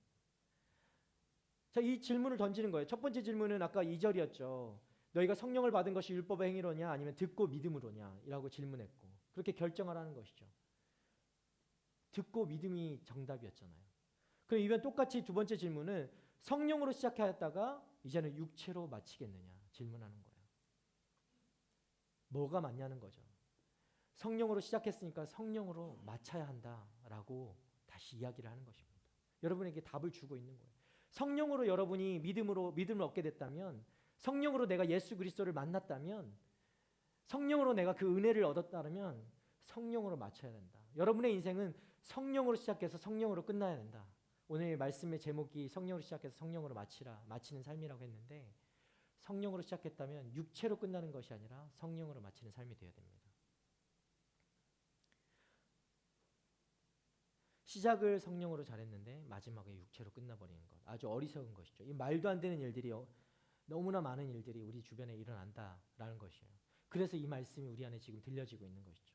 자, 이 질문을 던지는 거예요. 첫 번째 질문은 아까 2절이었죠. 너희가 성령을 받은 것이 율법의 행위로냐 아니면 듣고 믿음으로냐? 이라고 질문했고 그렇게 결정하라는 것이죠. 듣고 믿음이 정답이었잖아요. 그럼 이번 똑같이 두 번째 질문은 성령으로 시작하였다가 이제는 육체로 마치겠느냐? 질문하는 거예요. 뭐가 맞냐는 거죠. 성령으로 시작했으니까 성령으로 마쳐야 한다라고 다시 이야기를 하는 것입니다. 여러분에게 답을 주고 있는 거예요. 성령으로 여러분이 믿음을 얻게 됐다면, 성령으로 내가 예수 그리스도를 만났다면, 성령으로 내가 그 은혜를 얻었다면 성령으로 마쳐야 된다. 여러분의 인생은 성령으로 시작해서 성령으로 끝나야 된다. 오늘 말씀의 제목이 성령으로 시작해서 성령으로 마치는 삶이라고 했는데, 성령으로 시작했다면 육체로 끝나는 것이 아니라 성령으로 마치는 삶이 되어야 됩니다. 시작을 성령으로 잘했는데 마지막에 육체로 끝나버리는 것, 아주 어리석은 것이죠. 이 말도 안 되는 일들이 너무나 많은 일들이 우리 주변에 일어난다라는 것이에요. 그래서 이 말씀이 우리 안에 지금 들려지고 있는 것이죠.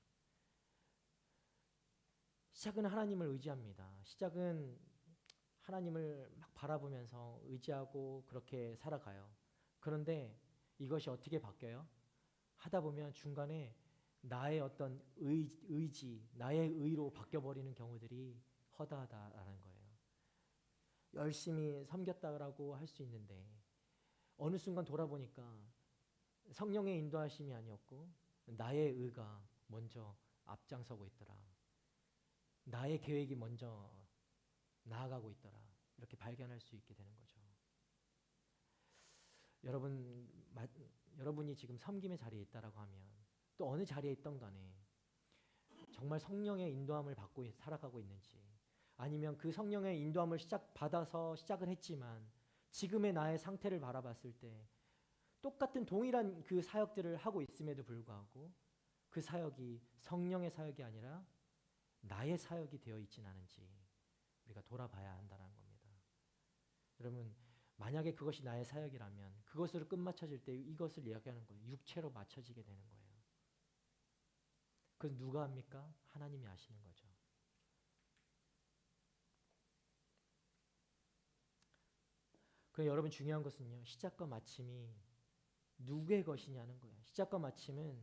시작은 하나님을 의지합니다. 시작은 하나님을 막 바라보면서 의지하고 그렇게 살아가요. 그런데 이것이 어떻게 바뀌어요? 하다 보면 중간에 나의 어떤 의지, 나의 의로 바뀌어버리는 경우들이 허다하다라는 거예요. 열심히 섬겼다라고 할 수 있는데 어느 순간 돌아보니까 성령의 인도하심이 아니었고 나의 의가 먼저 앞장서고 있더라. 나의 계획이 먼저 나아가고 있더라. 이렇게 발견할 수 있게 되는 거죠. 여러분이 지금 섬김의 자리에 있다라고 하면 또 어느 자리에 있던 간에 정말 성령의 인도함을 받고 살아가고 있는지, 아니면 그 성령의 인도함을 받아서 시작을 했지만 지금의 나의 상태를 바라봤을 때 똑같은 동일한 그 사역들을 하고 있음에도 불구하고 그 사역이 성령의 사역이 아니라 나의 사역이 되어 있진 않은지 우리가 돌아봐야 한다는 겁니다. 여러분, 만약에 그것이 나의 사역이라면 그것으로 끝마쳐질 때 이것을 이야기하는 거예요. 육체로 맞춰지게 되는 거예요. 그건 누가 합니까? 하나님이 아시는 거죠. 그럼 여러분, 중요한 것은요, 시작과 마침이 누구의 것이냐는 거예요. 시작과 마침은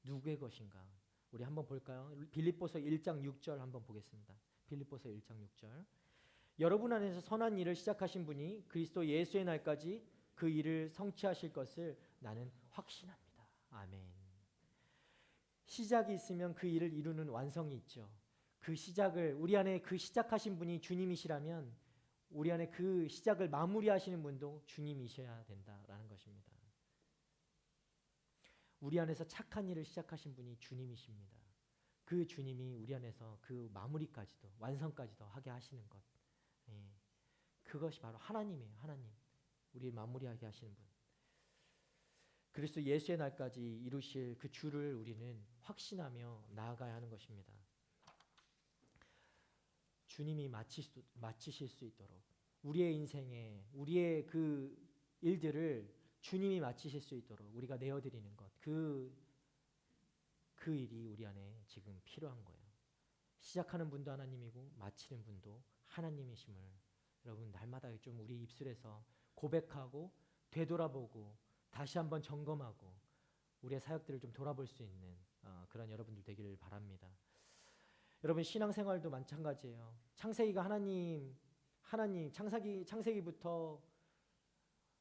누구의 것인가? 우리 한번 볼까요? 빌립보서 1장 6절 한번 보겠습니다. 빌립보서 1장 6절. 여러분 안에서 선한 일을 시작하신 분이 그리스도 예수의 날까지 그 일을 성취하실 것을 나는 확신합니다. 아멘. 시작이 있으면 그 일을 이루는 완성이 있죠. 그 시작을, 우리 안에 그 시작하신 분이 주님이시라면 우리 안에 그 시작을 마무리하시는 분도 주님이셔야 된다라는 것입니다. 우리 안에서 착한 일을 시작하신 분이 주님이십니다. 그 주님이 우리 안에서 그 마무리까지도, 완성까지도 하게 하시는 것, 그것이 바로 하나님이에요. 하나님, 우리 마무리하게 하시는 분. 그리스도 예수의 날까지 이루실 그 주를 우리는 확신하며 나아가야 하는 것입니다. 주님이 마치실 수 있도록, 우리의 인생에 우리의 그 일들을 주님이 마치실 수 있도록 우리가 내어드리는 것, 그 일이 우리 안에 지금 필요한 거예요. 시작하는 분도 하나님이고 마치는 분도 하나님이심을 여러분 날마다 좀 우리 입술에서 고백하고 되돌아보고 다시 한번 점검하고 우리의 사역들을 좀 돌아볼 수 있는 그런 여러분들 되기를 바랍니다. 여러분, 신앙생활도 마찬가지예요. 창세기가 하나님 창세기부터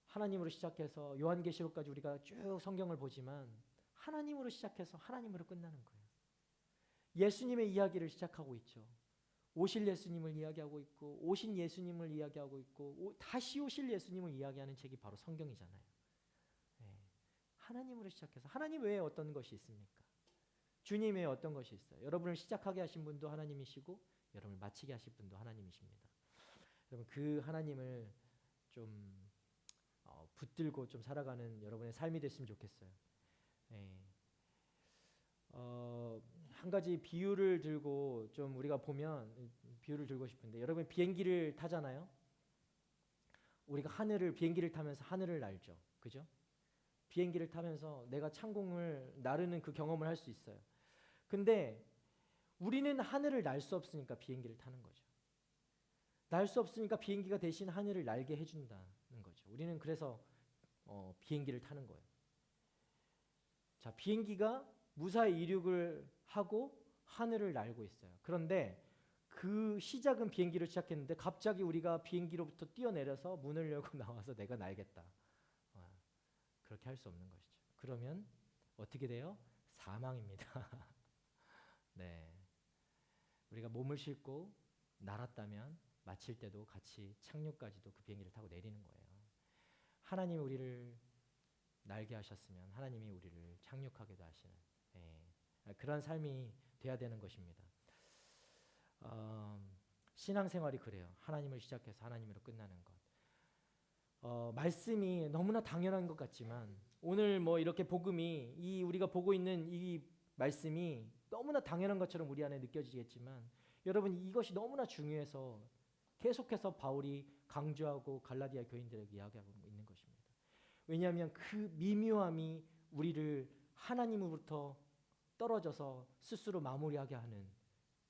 하나님으로 시작해서 요한계시록까지 우리가 쭉 성경을 보지만 하나님으로 시작해서 하나님으로 끝나는 거예요. 예수님의 이야기를 시작하고 있죠. 오실 예수님을 이야기하고 있고 오신 예수님을 이야기하고 있고 다시 오실 예수님을 이야기하는 책이 바로 성경이잖아요. 네. 하나님으로 시작해서 하나님 외에 어떤 것이 있습니까? 주님 외에 어떤 것이 있어요? 여러분을 시작하게 하신 분도 하나님이시고 여러분을 마치게 하신 분도 하나님이십니다. 여러분 그 하나님을 좀 붙들고 좀 살아가는 여러분의 삶이 됐으면 좋겠어요. 네. 한 가지 비유를 들고 좀 우리가 보면 비유를 들고 싶은데 여러분 비행기를 타잖아요. 우리가 비행기를 타면서 하늘을 날죠. 그죠? 비행기를 타면서 내가 창공을 나르는 그 경험을 할 수 있어요. 근데 우리는 하늘을 날 수 없으니까 비행기를 타는 거죠. 날 수 없으니까 비행기가 대신 하늘을 날게 해준다는 거죠. 우리는 그래서 비행기를 타는 거예요. 자, 비행기가 무사히 이륙을 하고 하늘을 날고 있어요. 그런데 그 시작은 비행기로 시작했는데 갑자기 우리가 비행기로부터 뛰어내려서 문을 열고 나와서 내가 날겠다. 그렇게 할 수 없는 것이죠. 그러면 어떻게 돼요? 사망입니다. 네, 우리가 몸을 싣고 날았다면 마칠 때도 같이 착륙까지도 그 비행기를 타고 내리는 거예요. 하나님이 우리를 날게 하셨으면 하나님이 우리를 착륙하게도 하시는 그런 삶이 돼야 되는 것입니다. 신앙생활이 그래요. 하나님을 시작해서 하나님으로 끝나는 것. 말씀이 너무나 당연한 것 같지만 오늘 뭐 이렇게 복음이 우리가 보고 있는 이 말씀이 너무나 당연한 것처럼 우리 안에 느껴지겠지만 여러분 이것이 너무나 중요해서 계속해서 바울이 강조하고 갈라디아 교인들에게 이야기하고 있는 것입니다. 왜냐하면 그 미묘함이 우리를 하나님으로부터 떨어져서 스스로 마무리하게 하는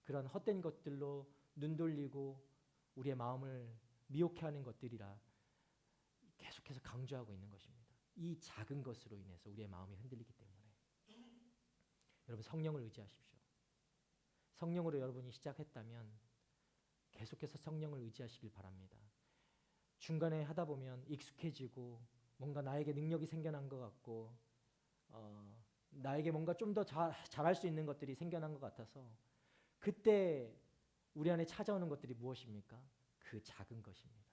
그런 헛된 것들로 눈 돌리고 우리의 마음을 미혹해 하는 것들이라 계속해서 강조하고 있는 것입니다. 이 작은 것으로 인해서 우리의 마음이 흔들리기 때문에 여러분 성령을 의지하십시오. 성령으로 여러분이 시작했다면 계속해서 성령을 의지하시길 바랍니다. 중간에 하다 보면 익숙해지고 뭔가 나에게 능력이 생겨난 것 같고 나에게 뭔가 좀 더 잘할 수 있는 것들이 생겨난 것 같아서 그때 우리 안에 찾아오는 것들이 무엇입니까? 그 작은 것입니다.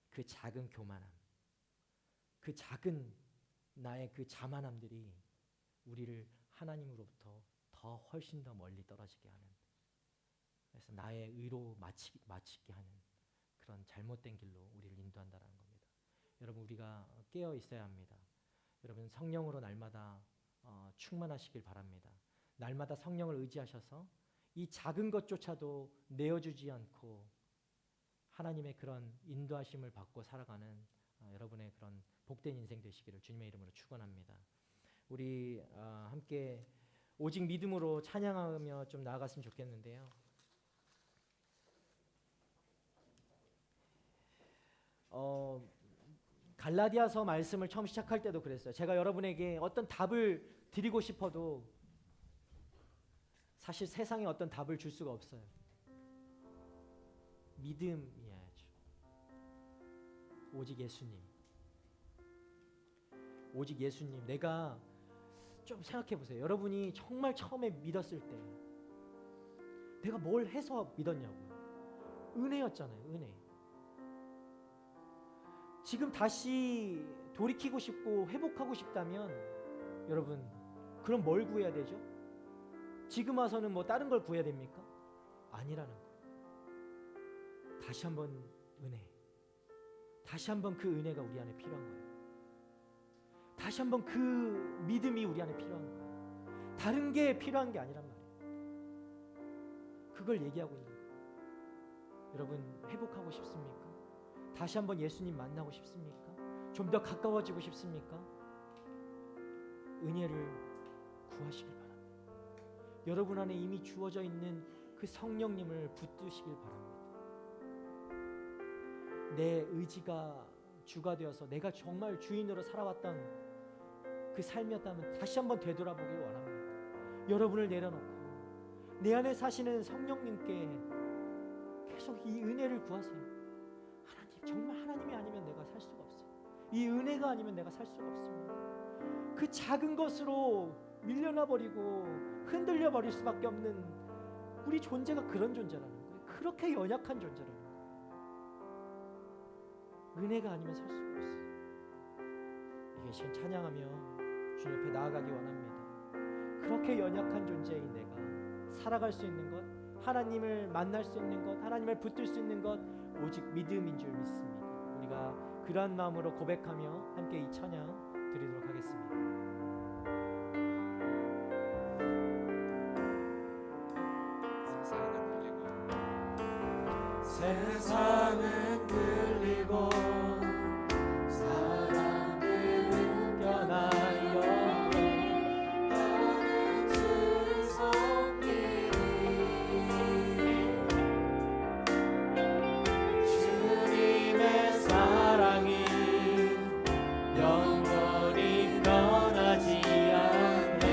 그 작은 교만함, 그 작은 나의 그 자만함들이 우리를 하나님으로부터 더 훨씬 더 멀리 떨어지게 하는, 그래서 나의 의로 마치게 하는 그런 잘못된 길로 우리를 인도한다는 겁니다. 여러분 우리가 깨어 있어야 합니다. 여러분 성령으로 날마다 충만하시길 바랍니다. 날마다 성령을 의지하셔서 이 작은 것조차도 내어주지 않고 하나님의 그런 인도하심을 받고 살아가는 여러분의 그런 복된 인생 되시기를 주님의 이름으로 축원합니다. 우리 함께 오직 믿음으로 찬양하며 좀 나아갔으면 좋겠는데요. 갈라디아서 말씀을 처음 시작할 때도 그랬어요. 제가 여러분에게 어떤 답을 드리고 싶어도 사실 세상에 어떤 답을 줄 수가 없어요. 믿음이야죠. 오직 예수님. 오직 예수님. 내가 좀 생각해 보세요. 여러분이 정말 처음에 믿었을 때 내가 뭘 해서 믿었냐고요. 은혜였잖아요. 은혜. 지금 다시 돌이키고 싶고 회복하고 싶다면 여러분 그럼 뭘 구해야 되죠? 지금 와서는 뭐 다른 걸 구해야 됩니까? 아니라는 거예요. 다시 한번 은혜, 다시 한번 그 은혜가 우리 안에 필요한 거예요. 다시 한번 그 믿음이 우리 안에 필요한 거예요. 다른 게 필요한 게 아니란 말이에요. 그걸 얘기하고 있는 거예요. 여러분 회복하고 싶습니까? 다시 한번 예수님 만나고 싶습니까? 좀 더 가까워지고 싶습니까? 은혜를 구하시길 바랍니다. 여러분 안에 이미 주어져 있는 그 성령님을 붙드시길 바랍니다. 내 의지가 주가 되어서 내가 정말 주인으로 살아왔던 그 삶이었다면 다시 한번 되돌아보길 원합니다. 여러분을 내려놓고 내 안에 사시는 성령님께 계속 이 은혜를 구하세요. 하나님, 정말 하나님이 아니면 내가 살 수가 없어요. 이 은혜가 아니면 내가 살 수가 없습니다. 그 작은 것으로 밀려나 버리고 흔들려 버릴 수밖에 없는 우리 존재가 그런 존재라는 거예요. 그 그렇게 연약한 존재라는 거예요. 은혜가 아니면 살 수가 없어요. 이게 시간 찬양하며 주님 옆에 나아가기 원합니다. 그렇게 연약한 존재인 내가 살아갈 수 있는 것, 하나님을 만날 수 있는 것, 하나님을 붙들 수 있는 것 오직 믿음인 줄 믿습니다. 우리가 그러한 마음으로 고백하며 함께 이 찬양 드리도록 하겠습니다. 세상은 들리고 사람들은 변하여 나는 주를 섬기리 주님의 사랑이 영원히 변하지 않네.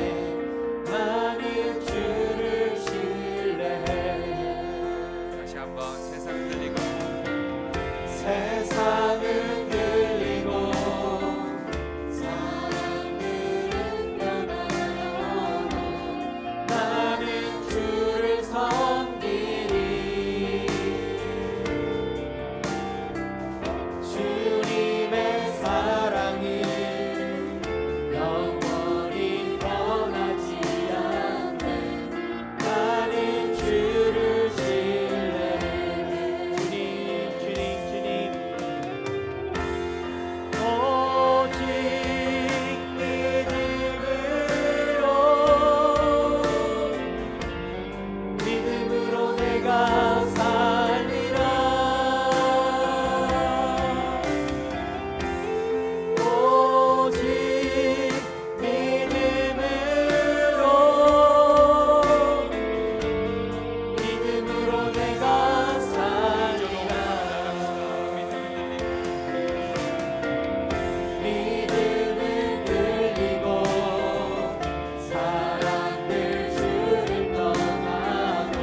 나는 주를 신뢰해. 다시 한번 세상은 들리고 세상은 들리고 사람들은 변하여 나는 주를 섬기리. 주님의 사랑이 영원히 변하지 않네. 나는 주를 신뢰해. 주님 주님 오직 믿음으로 내가 살리라. 오직 믿음으로 내가 살리라. 믿음은 들리고 사람들 주를 떠나고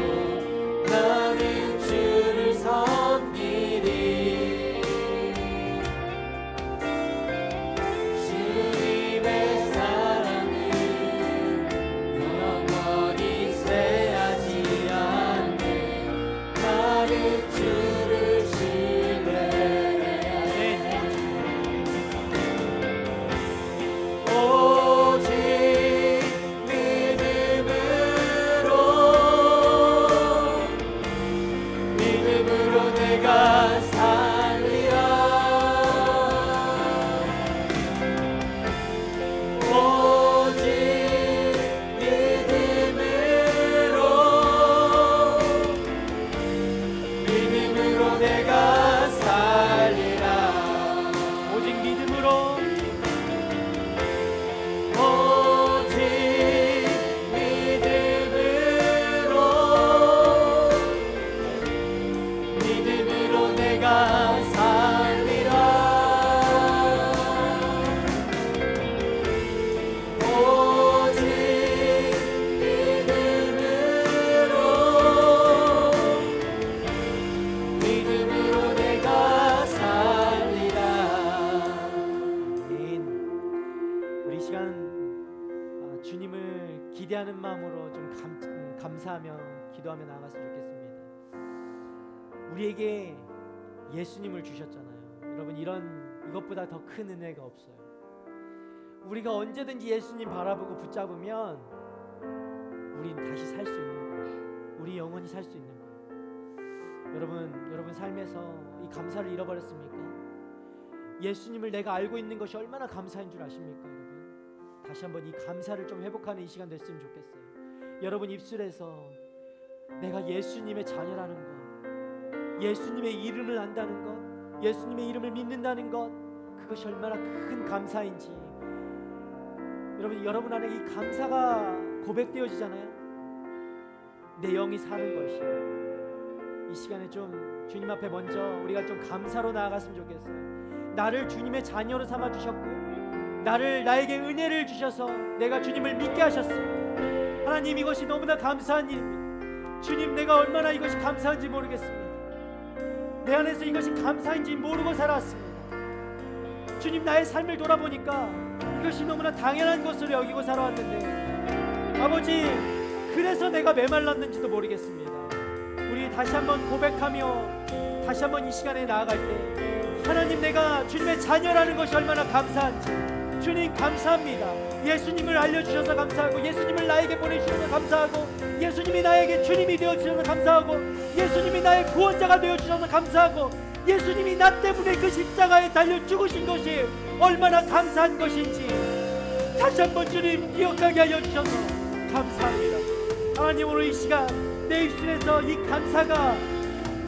나는 주를 섬기리. 주님의 사랑은 영원히 쇠하지 않네. 나는 주를 신뢰해. 오직 믿음으로 내가 살리라. 오직 믿음으로 내가 살리라. 오직 믿음으로 오직 믿음으로 내가 살리라. 오직 믿음으로 내가 살리라. 아멘. 우리 이 시간 주님을 기대하는 마음으로 좀 감사하며 기도하며 나아갔으면 좋겠습니다. 우리에게 예수님을 주셨잖아요. 여러분 이것보다 더 큰 은혜가 없어요. 우리가 언제든지 예수님 바라보고 붙잡으면 우린 다시 살 수 있는 거예요. 우리 영원히 살 수 있는 거예요. 여러분 삶에서 이 감사를 잃어버렸습니까? 예수님을 내가 알고 있는 것이 얼마나 감사한 줄 아십니까, 여러분? 다시 한번 이 감사를 좀 회복하는 이 시간 됐으면 좋겠어요. 여러분 입술에서 내가 예수님의 자녀라는 것, 예수님의 이름을 안다는 것, 예수님의 이름을 믿는다는 것, 그것이 얼마나 큰 감사인지 여러분 안에 이 감사가 고백되어지잖아요. 내 영이 사는 것이 이 시간에 좀 주님 앞에 먼저 우리가 좀 감사로 나아갔으면 좋겠어요. 나를 주님의 자녀로 삼아 주셨고 나에게 은혜를 주셔서 내가 주님을 믿게 하셨어요. 하나님 이것이 너무나 감사한 일입니다. 주님 내가 얼마나 이것이 감사한지 모르겠습니다. 내 안에서 이것이 감사인지 모르고 살았습니다. 주님 나의 삶을 돌아보니까 이것이 너무나 당연한 것으로 여기고 살아왔는데 아버지 그래서 내가 메말랐는지도 모르겠습니다. 우리 아버지 다시 한번 고백하며 다시 한번 이 시간에 나아갈 때 하나님, 내가 주님의 자녀라는 것이 얼마나 감사한지 주님 감사합니다. 예수님을 알려주셔서 감사하고, 예수님을 나에게 보내주셔서 감사하고, 예수님이 나에게 주님이 되어주셔서 감사하고, 예수님이 나의 구원자가 되어주셔서 감사하고, 예수님이 나 때문에 그 십자가에 달려 죽으신 것이 얼마나 감사한 것인지 다시 한번 주님 기억하게 하여 주셔서 감사합니다. 하나님, 오늘 이 시간 내 입술에서 이 감사가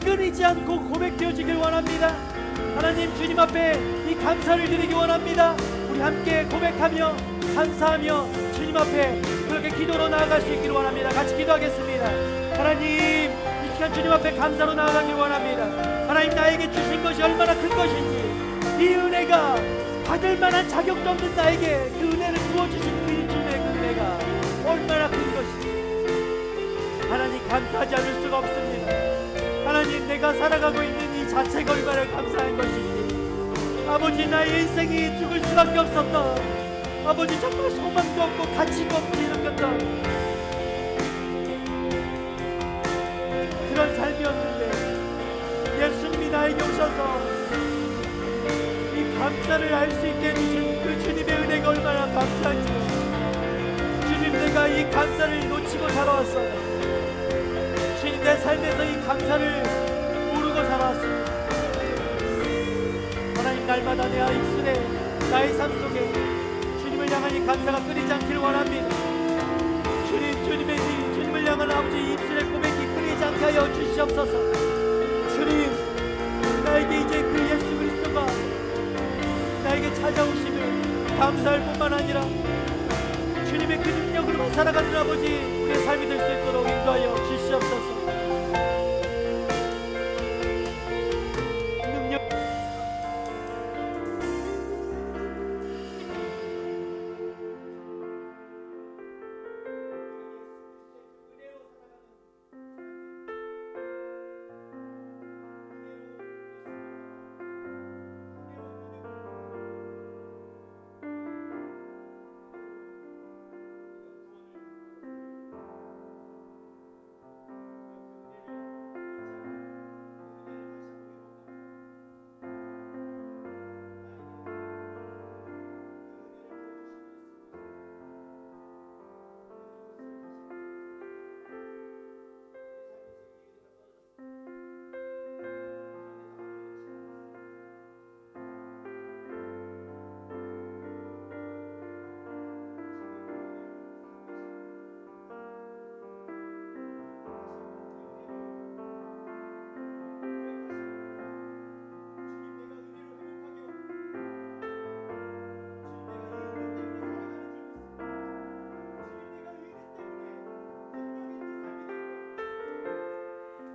끊이지 않고 고백되어지길 원합니다. 하나님, 주님 앞에 이 감사를 드리기 원합니다. 우리 함께 고백하며 감사하며 주님 앞에 그렇게 기도로 나아갈 수 있기를 원합니다. 같이 기도하겠습니다. 하나님, 이 시간 주님 앞에 감사로 나아가길 원합니다. 하나님, 나에게 주신 것이 얼마나 큰 것인지, 이 은혜가 받을 만한 자격도 없는 나에게 그 은혜를 부어주신 그 주님의 그 은혜가 얼마나 큰 것인지 하나님, 감사하지 않을 수가 없습니다. 하나님, 내가 살아가고 있는 이 자체가 얼마나 감사한 것인지, 아버지, 나의 인생이 죽을 수밖에 없었던, 아버지, 정말 소망도 없고 가치도 없이 느꼈던 그런 삶이었는데 예수님이 나에게 오셔서 이 감사를 알 수 있게 해주신 그 주님의 은혜가 얼마나 감사한지, 주님, 내가 이 감사를 놓치고 살아왔어요. 주님, 내 삶에서 이 감사를 모르고 살아왔습니다. 하나님, 날마다 내 입술에, 나의 삶 속에 주님을 향한 이 감사가 끊이지 않기를 원합니다. 주님을 향한 아버지 입술의 고백이 끊이지 않게 하여 주시옵소서. 주님, 나에게 이제 그 예수 그리스도가 나에게 찾아오심을 감사할 뿐만 아니라 주님의 그 능력으로만 살아가는 아버지, 우리의 삶이 될 수 있도록 인도하여 주시옵소서.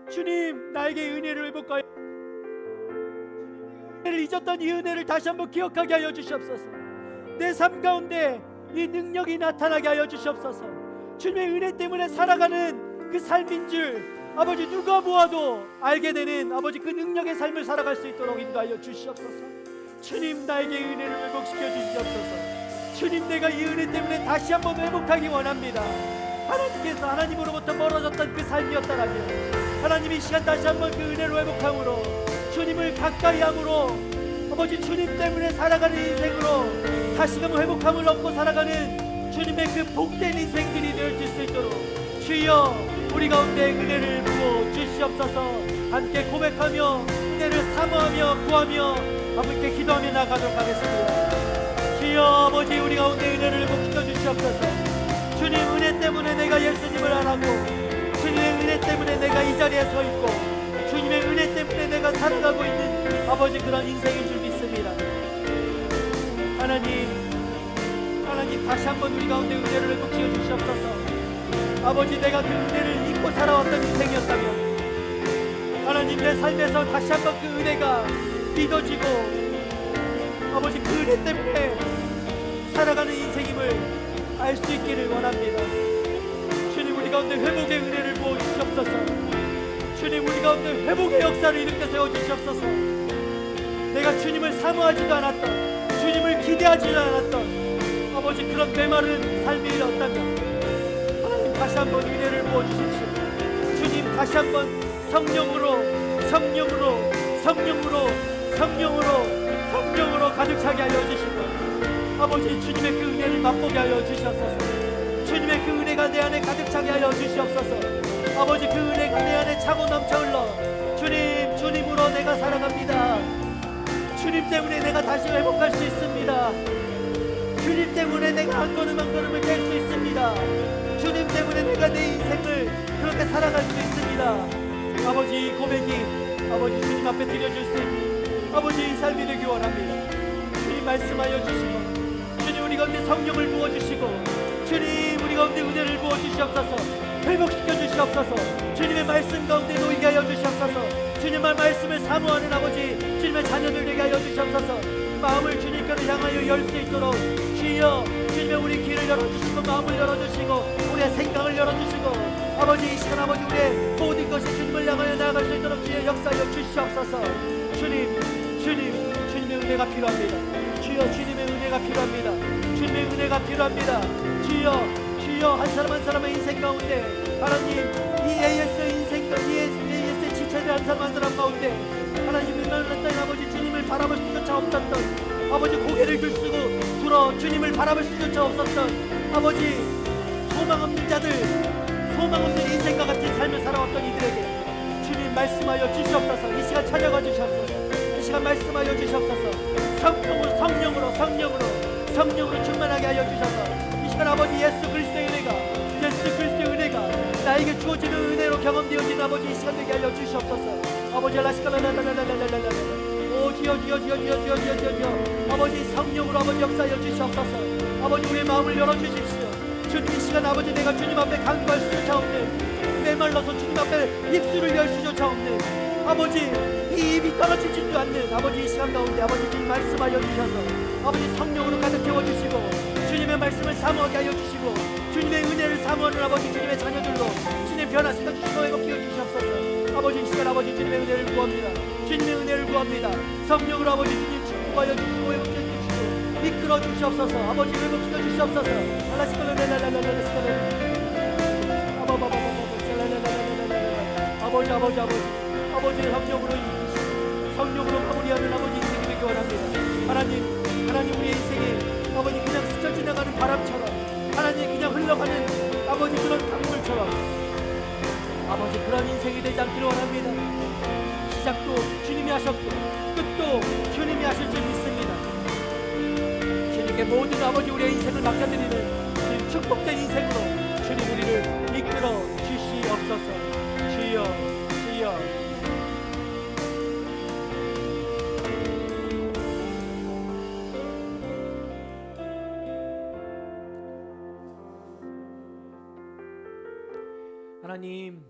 주님, 나에게 은혜를 회복하여 은혜를 잊었던 이 은혜를 다시 한번 기억하게 하여 주시옵소서. 내 삶 가운데 이 능력이 나타나게 하여 주시옵소서. 주님의 은혜 때문에 살아가는 그 삶인 줄 아버지, 누가 보아도 알게 되는 아버지, 그 능력의 삶을 살아갈 수 있도록 인도하여 주시옵소서. 주님, 나에게 은혜를 회복시켜 주시옵소서. 주님, 내가 이 은혜 때문에 다시 한번 회복하기 원합니다. 하나님께서 하나님으로부터 멀어졌던 그 삶이었다라면 하나님이 이 시간 다시 한번 그 은혜로 회복함으로, 주님을 가까이 함으로, 아버지, 주님 때문에 살아가는 인생으로 다시금 회복함을 얻고 살아가는 주님의 그 복된 인생들이 되어질 수 있도록 주여, 우리 가운데 은혜를 부어 주시옵소서. 함께 고백하며 은혜를 사모하며 구하며 함께 기도하며 나가도록 하겠습니다. 주여, 아버지, 우리 가운데 은혜를 회복시켜 주시옵소서. 주님 은혜 때문에 내가 예수님을 알았고, 주님의 은혜 때문에 내가 이 자리에 서 있고, 주님의 은혜 때문에 내가 살아가고 있는 아버지, 그런 인생인 줄 믿습니다. 하나님, 다시 한번 우리 가운데 은혜를 회복시켜 주시옵소서. 아버지, 내가 그 은혜를 잊고 살아왔던 인생이었다면 하나님, 내 삶에서 다시 한번 그 은혜가 믿어지고, 아버지, 그 은혜 때문에 살아가는 인생임을 알 수 있기를 원합니다. 주님, 우리 가운데 회복의 은혜를 부어 주시옵소서. 주님, 우리 가운데 회복의 역사를 일으켜 세워 주시옵소서. 내가 주님을 사모하지도 않았던, 주님을 기대하지도 않았던 아버지, 그런 메마른 삶이었다면 하나님, 다시 한번 은혜를 부어 주십시오. 주님, 다시 한번 성령으로 성령으로 성령으로 성령으로 성령으로 가득 차게 하여 주시고 아버지 주님의 그 은혜를 맛보게 하여 주시옵소서. 주님의 그 은혜가 내 안에 가득 차게 하여 주시옵소서. 아버지 그 은혜가 내 안에 차고 넘쳐 흘러 주님 주님으로 내가 살아갑니다. 주님 때문에 내가 다시 회복할 수 있습니다. 주님 때문에 내가 한 걸음 한 걸음을 뗄 수 있습니다. 주님 때문에 내가 내 인생을 그렇게 살아갈 수 있습니다. 아버지 이 고백이 아버지 주님 앞에 드려질 수 있는 아버지 이 삶이 되기 원합니다. 주님 말씀하여 주시고 주님 우리 가운데 성령을 부어주시고 주님 우리 가운데 은혜를 부어주시옵소서. 회복시켜 주시옵소서. 주님의 말씀 가운데 놓이게 하여 주시옵소서. 주님의 말씀을 사모하는 아버지 주님의 자녀들 되게 하여 주시옵소서. 마음을 주님께로 향하여 열 수 있도록 주여 주님의 우리 귀를 열어주시고 마음을 열어주시고 우리의 생각을 열어주시고 아버지 이 시간 아버지 우리의 모든 것이 주님을 향하여 나아갈 수 있도록 주여 역사하여 주시옵소서. 주님의 은혜가 필요합니다. 주여 주님의 은혜가 필요합니다. 주님의 은혜가 필요합니다. 주여 한 사람 한 사람의 인생 가운데 하나님 이 AS 인생 AS의 지체들 한 사람 한 사람 가운데 하나님 은혜를 땅 아버지 주님을 바라볼 수조차 없었던 아버지 고개를 들어 주님을 바라볼 수조차 없었던 아버지 소망 없는 자들 소망 없는 인생과 같은 삶을 살아왔던 이들에게 주님 말씀하여 주시옵소서. 이 시간 찾아가 주시옵소서. 이 시간 말씀하여 주시옵소서. 성령으로 충만하게 하여 주셔서 이 시간 아버지 예수 그리스도의 은혜가 나에게 주어지는 은혜로 경험되어지는 아버지 이 시간 되게 알려 주시옵소서. 아버지 라시카라라라라라라라라 오 주여 아버지 성령으로 아버지 역사하여 주시옵소서. 아버지 우리의 마음을 열어주십시오. 주님 이 시간 아버지 내가 주님 앞에 간구할 수조차 없는 메말라서 주님 앞에 입술을 열 수조차 없는 아버지 이 입이 떨어지지도 않는 아버지 이 시간 가운데 아버지 주님 말씀하여 주셔서 아버지 성령으로 가득 채워주시고 주님의 말씀을 사모하게 하여 주시고 주님의 은혜를 사모하는 아버지 주님의 자녀들로 주님 변화시켜 주시고 회복시켜 주시옵소서. 아버지 이 시간 아버지 주님의 은혜를 구합니다. 주님의 은혜를 구합니다. 성령으로 아버지 주님 축복하여 주시고 회복시켜 주시고 이끌어 주시옵소서. 아버지 회복시켜 주시옵소서. 아버지 성령으로 이끄시고 성령으로 마무리하는 아버지 인생이 되기 원합니다. 하나님 우리의 인생이 아버지 그냥 스쳐 지나가는 바람처럼 하나님 그냥 흘러가는 아버지 그런 강물처럼 아버지 그런 인생이 되지 않기를 원합니다. 시작도 주님이 하셨고 끝도 주님이 하실 줄 믿습니다. 주님께 모든 아버지 우리의 인생을 맡겨드리는 주님 축복된 인생으로 주님 우리를 이끌어 주시옵소서. 주여 하나님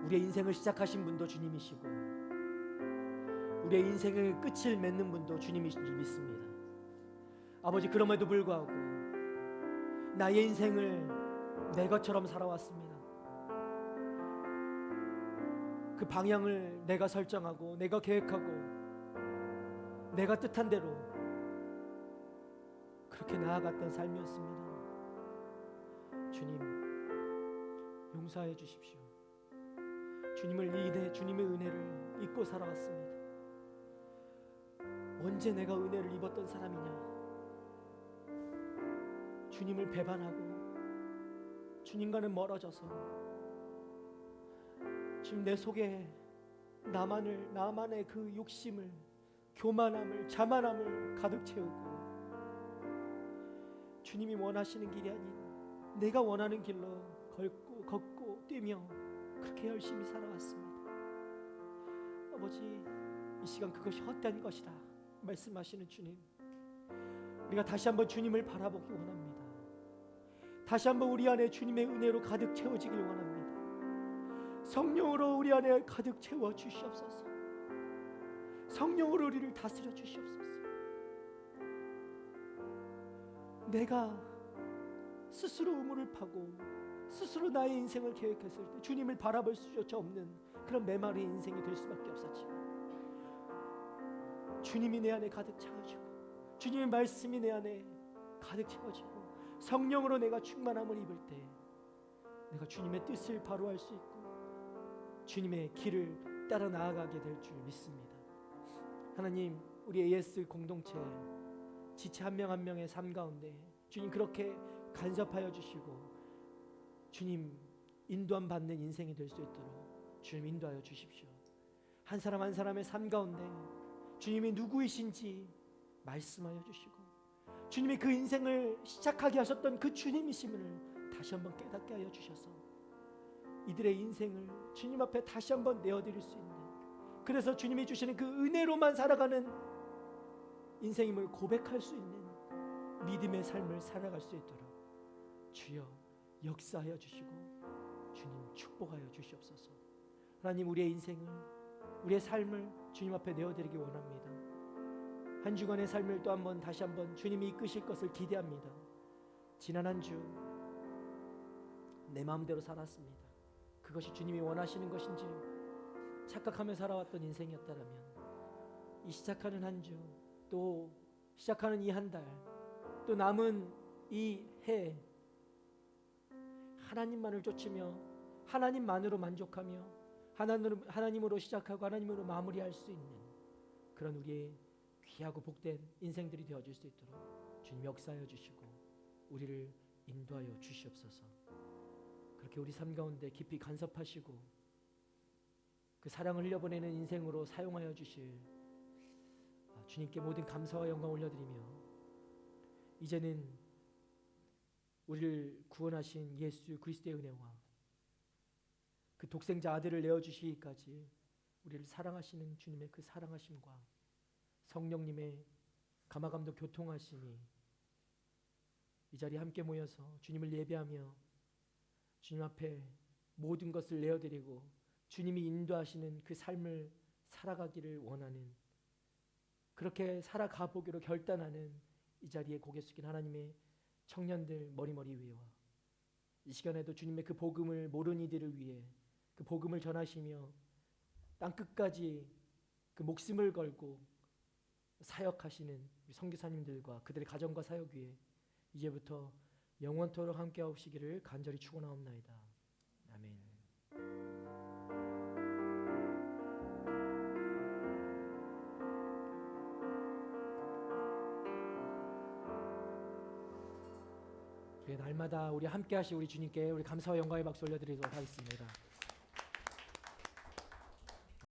우리의 인생을 시작하신 분도 주님이시고 우리의 인생의 끝을 맺는 분도 주님이신 줄 믿습니다. 아버지 그럼에도 불구하고 나의 인생을 내 것처럼 살아왔습니다. 그 방향을 내가 설정하고 내가 계획하고 내가 뜻한 대로 그렇게 나아갔던 삶이었습니다. 주님 용서해 주십시오. 주님의 은혜를 잊고 살아왔습니다. 언제 내가 은혜를 입었던 사람이냐? 주님을 배반하고 주님과는 멀어져서 지금 내 속에 나만의 그 욕심을 교만함을 자만함을 가득 채우고 주님이 원하시는 길이 아닌 내가 원하는 길로 걷고 뛰며 그렇게 열심히 살아왔습니다. 아버지 이 시간 그것이 헛된 것이다 말씀하시는 주님, 우리가 다시 한번 주님을 바라보기 원합니다. 다시 한번 우리 안에 주님의 은혜로 가득 채워지길 원합니다. 성령으로 우리 안에 가득 채워 주시옵소서. 성령으로 우리를 다스려 주시옵소서. 내가 스스로 우물을 파고 스스로 나의 인생을 계획했을 때 주님을 바라볼 수조차 없는 그런 메마른 인생이 될 수밖에 없었지만 주님이 내 안에 가득 채워지고 주님의 말씀이 내 안에 가득 채워지고 성령으로 내가 충만함을 입을 때 내가 주님의 뜻을 바로 할 수 있고 주님의 길을 따라 나아가게 될 줄 믿습니다. 하나님, 우리 AS 공동체 지체 한 명 한 명의 삶 가운데 주님 그렇게 간섭하여 주시고 주님 인도함 받는 인생이 될 수 있도록 주님 인도하여 주십시오. 한 사람 한 사람의 삶 가운데 주님이 누구이신지 말씀하여 주시고 주님이 그 인생을 시작하게 하셨던 그 주님이심을 다시 한번 깨닫게 하여 주셔서 이들의 인생을 주님 앞에 다시 한번 내어드릴 수 있는, 그래서 주님이 주시는 그 은혜로만 살아가는 인생임을 고백할 수 있는 믿음의 삶을 살아갈 수 있도록 주여 역사하여 주시고 주님 축복하여 주시옵소서. 하나님, 우리의 인생을, 우리의 삶을 주님 앞에 내어드리기 원합니다. 한 주간의 삶을 또 한번 다시 한번 주님이 이끄실 것을 기대합니다. 지난 한 주 내 마음대로 살았습니다. 그것이 주님이 원하시는 것인지 착각하며 살아왔던 인생이었다면 이 시작하는 한 주, 또 시작하는 이 한 달, 또 남은 이 해 하나님만을 쫓으며 하나님만으로 만족하며 하나님으로 시작하고 하나님으로 마무리할 수 있는 그런 우리의 귀하고 복된 인생들이 되어질 수 있도록 주님 역사하여 주시고 우리를 인도하여 주시옵소서. 그렇게 우리 삶 가운데 깊이 간섭하시고 그 사랑을 흘려보내는 인생으로 사용하여 주실 주님께 모든 감사와 영광 올려드리며, 이제는 우리를 구원하신 예수 그리스도의 은혜와 그 독생자 아들을 내어주시기까지 우리를 사랑하시는 주님의 그 사랑하심과 성령님의 감화감동 교통하심이 이 자리에 함께 모여서 주님을 예배하며 주님 앞에 모든 것을 내어드리고 주님이 인도하시는 그 삶을 살아가기를 원하는, 그렇게 살아가 보기로 결단하는 이 자리에 고개 숙인 하나님의 청년들 머리머리 위에와 이 시간에도 주님의 그 복음을 모르는 이들을 위해 그 복음을 전하시며 땅 끝까지 그 목숨을 걸고 사역하시는 우리 선교사님들과 그들의 가정과 사역 위에 이제부터 영원토록 함께하시기를 간절히 축원하옵나이다. 아멘. 날마다 우리 함께하시 우리 주님께 우리 감사와 영광의 박수 올려드리도록 하겠습니다.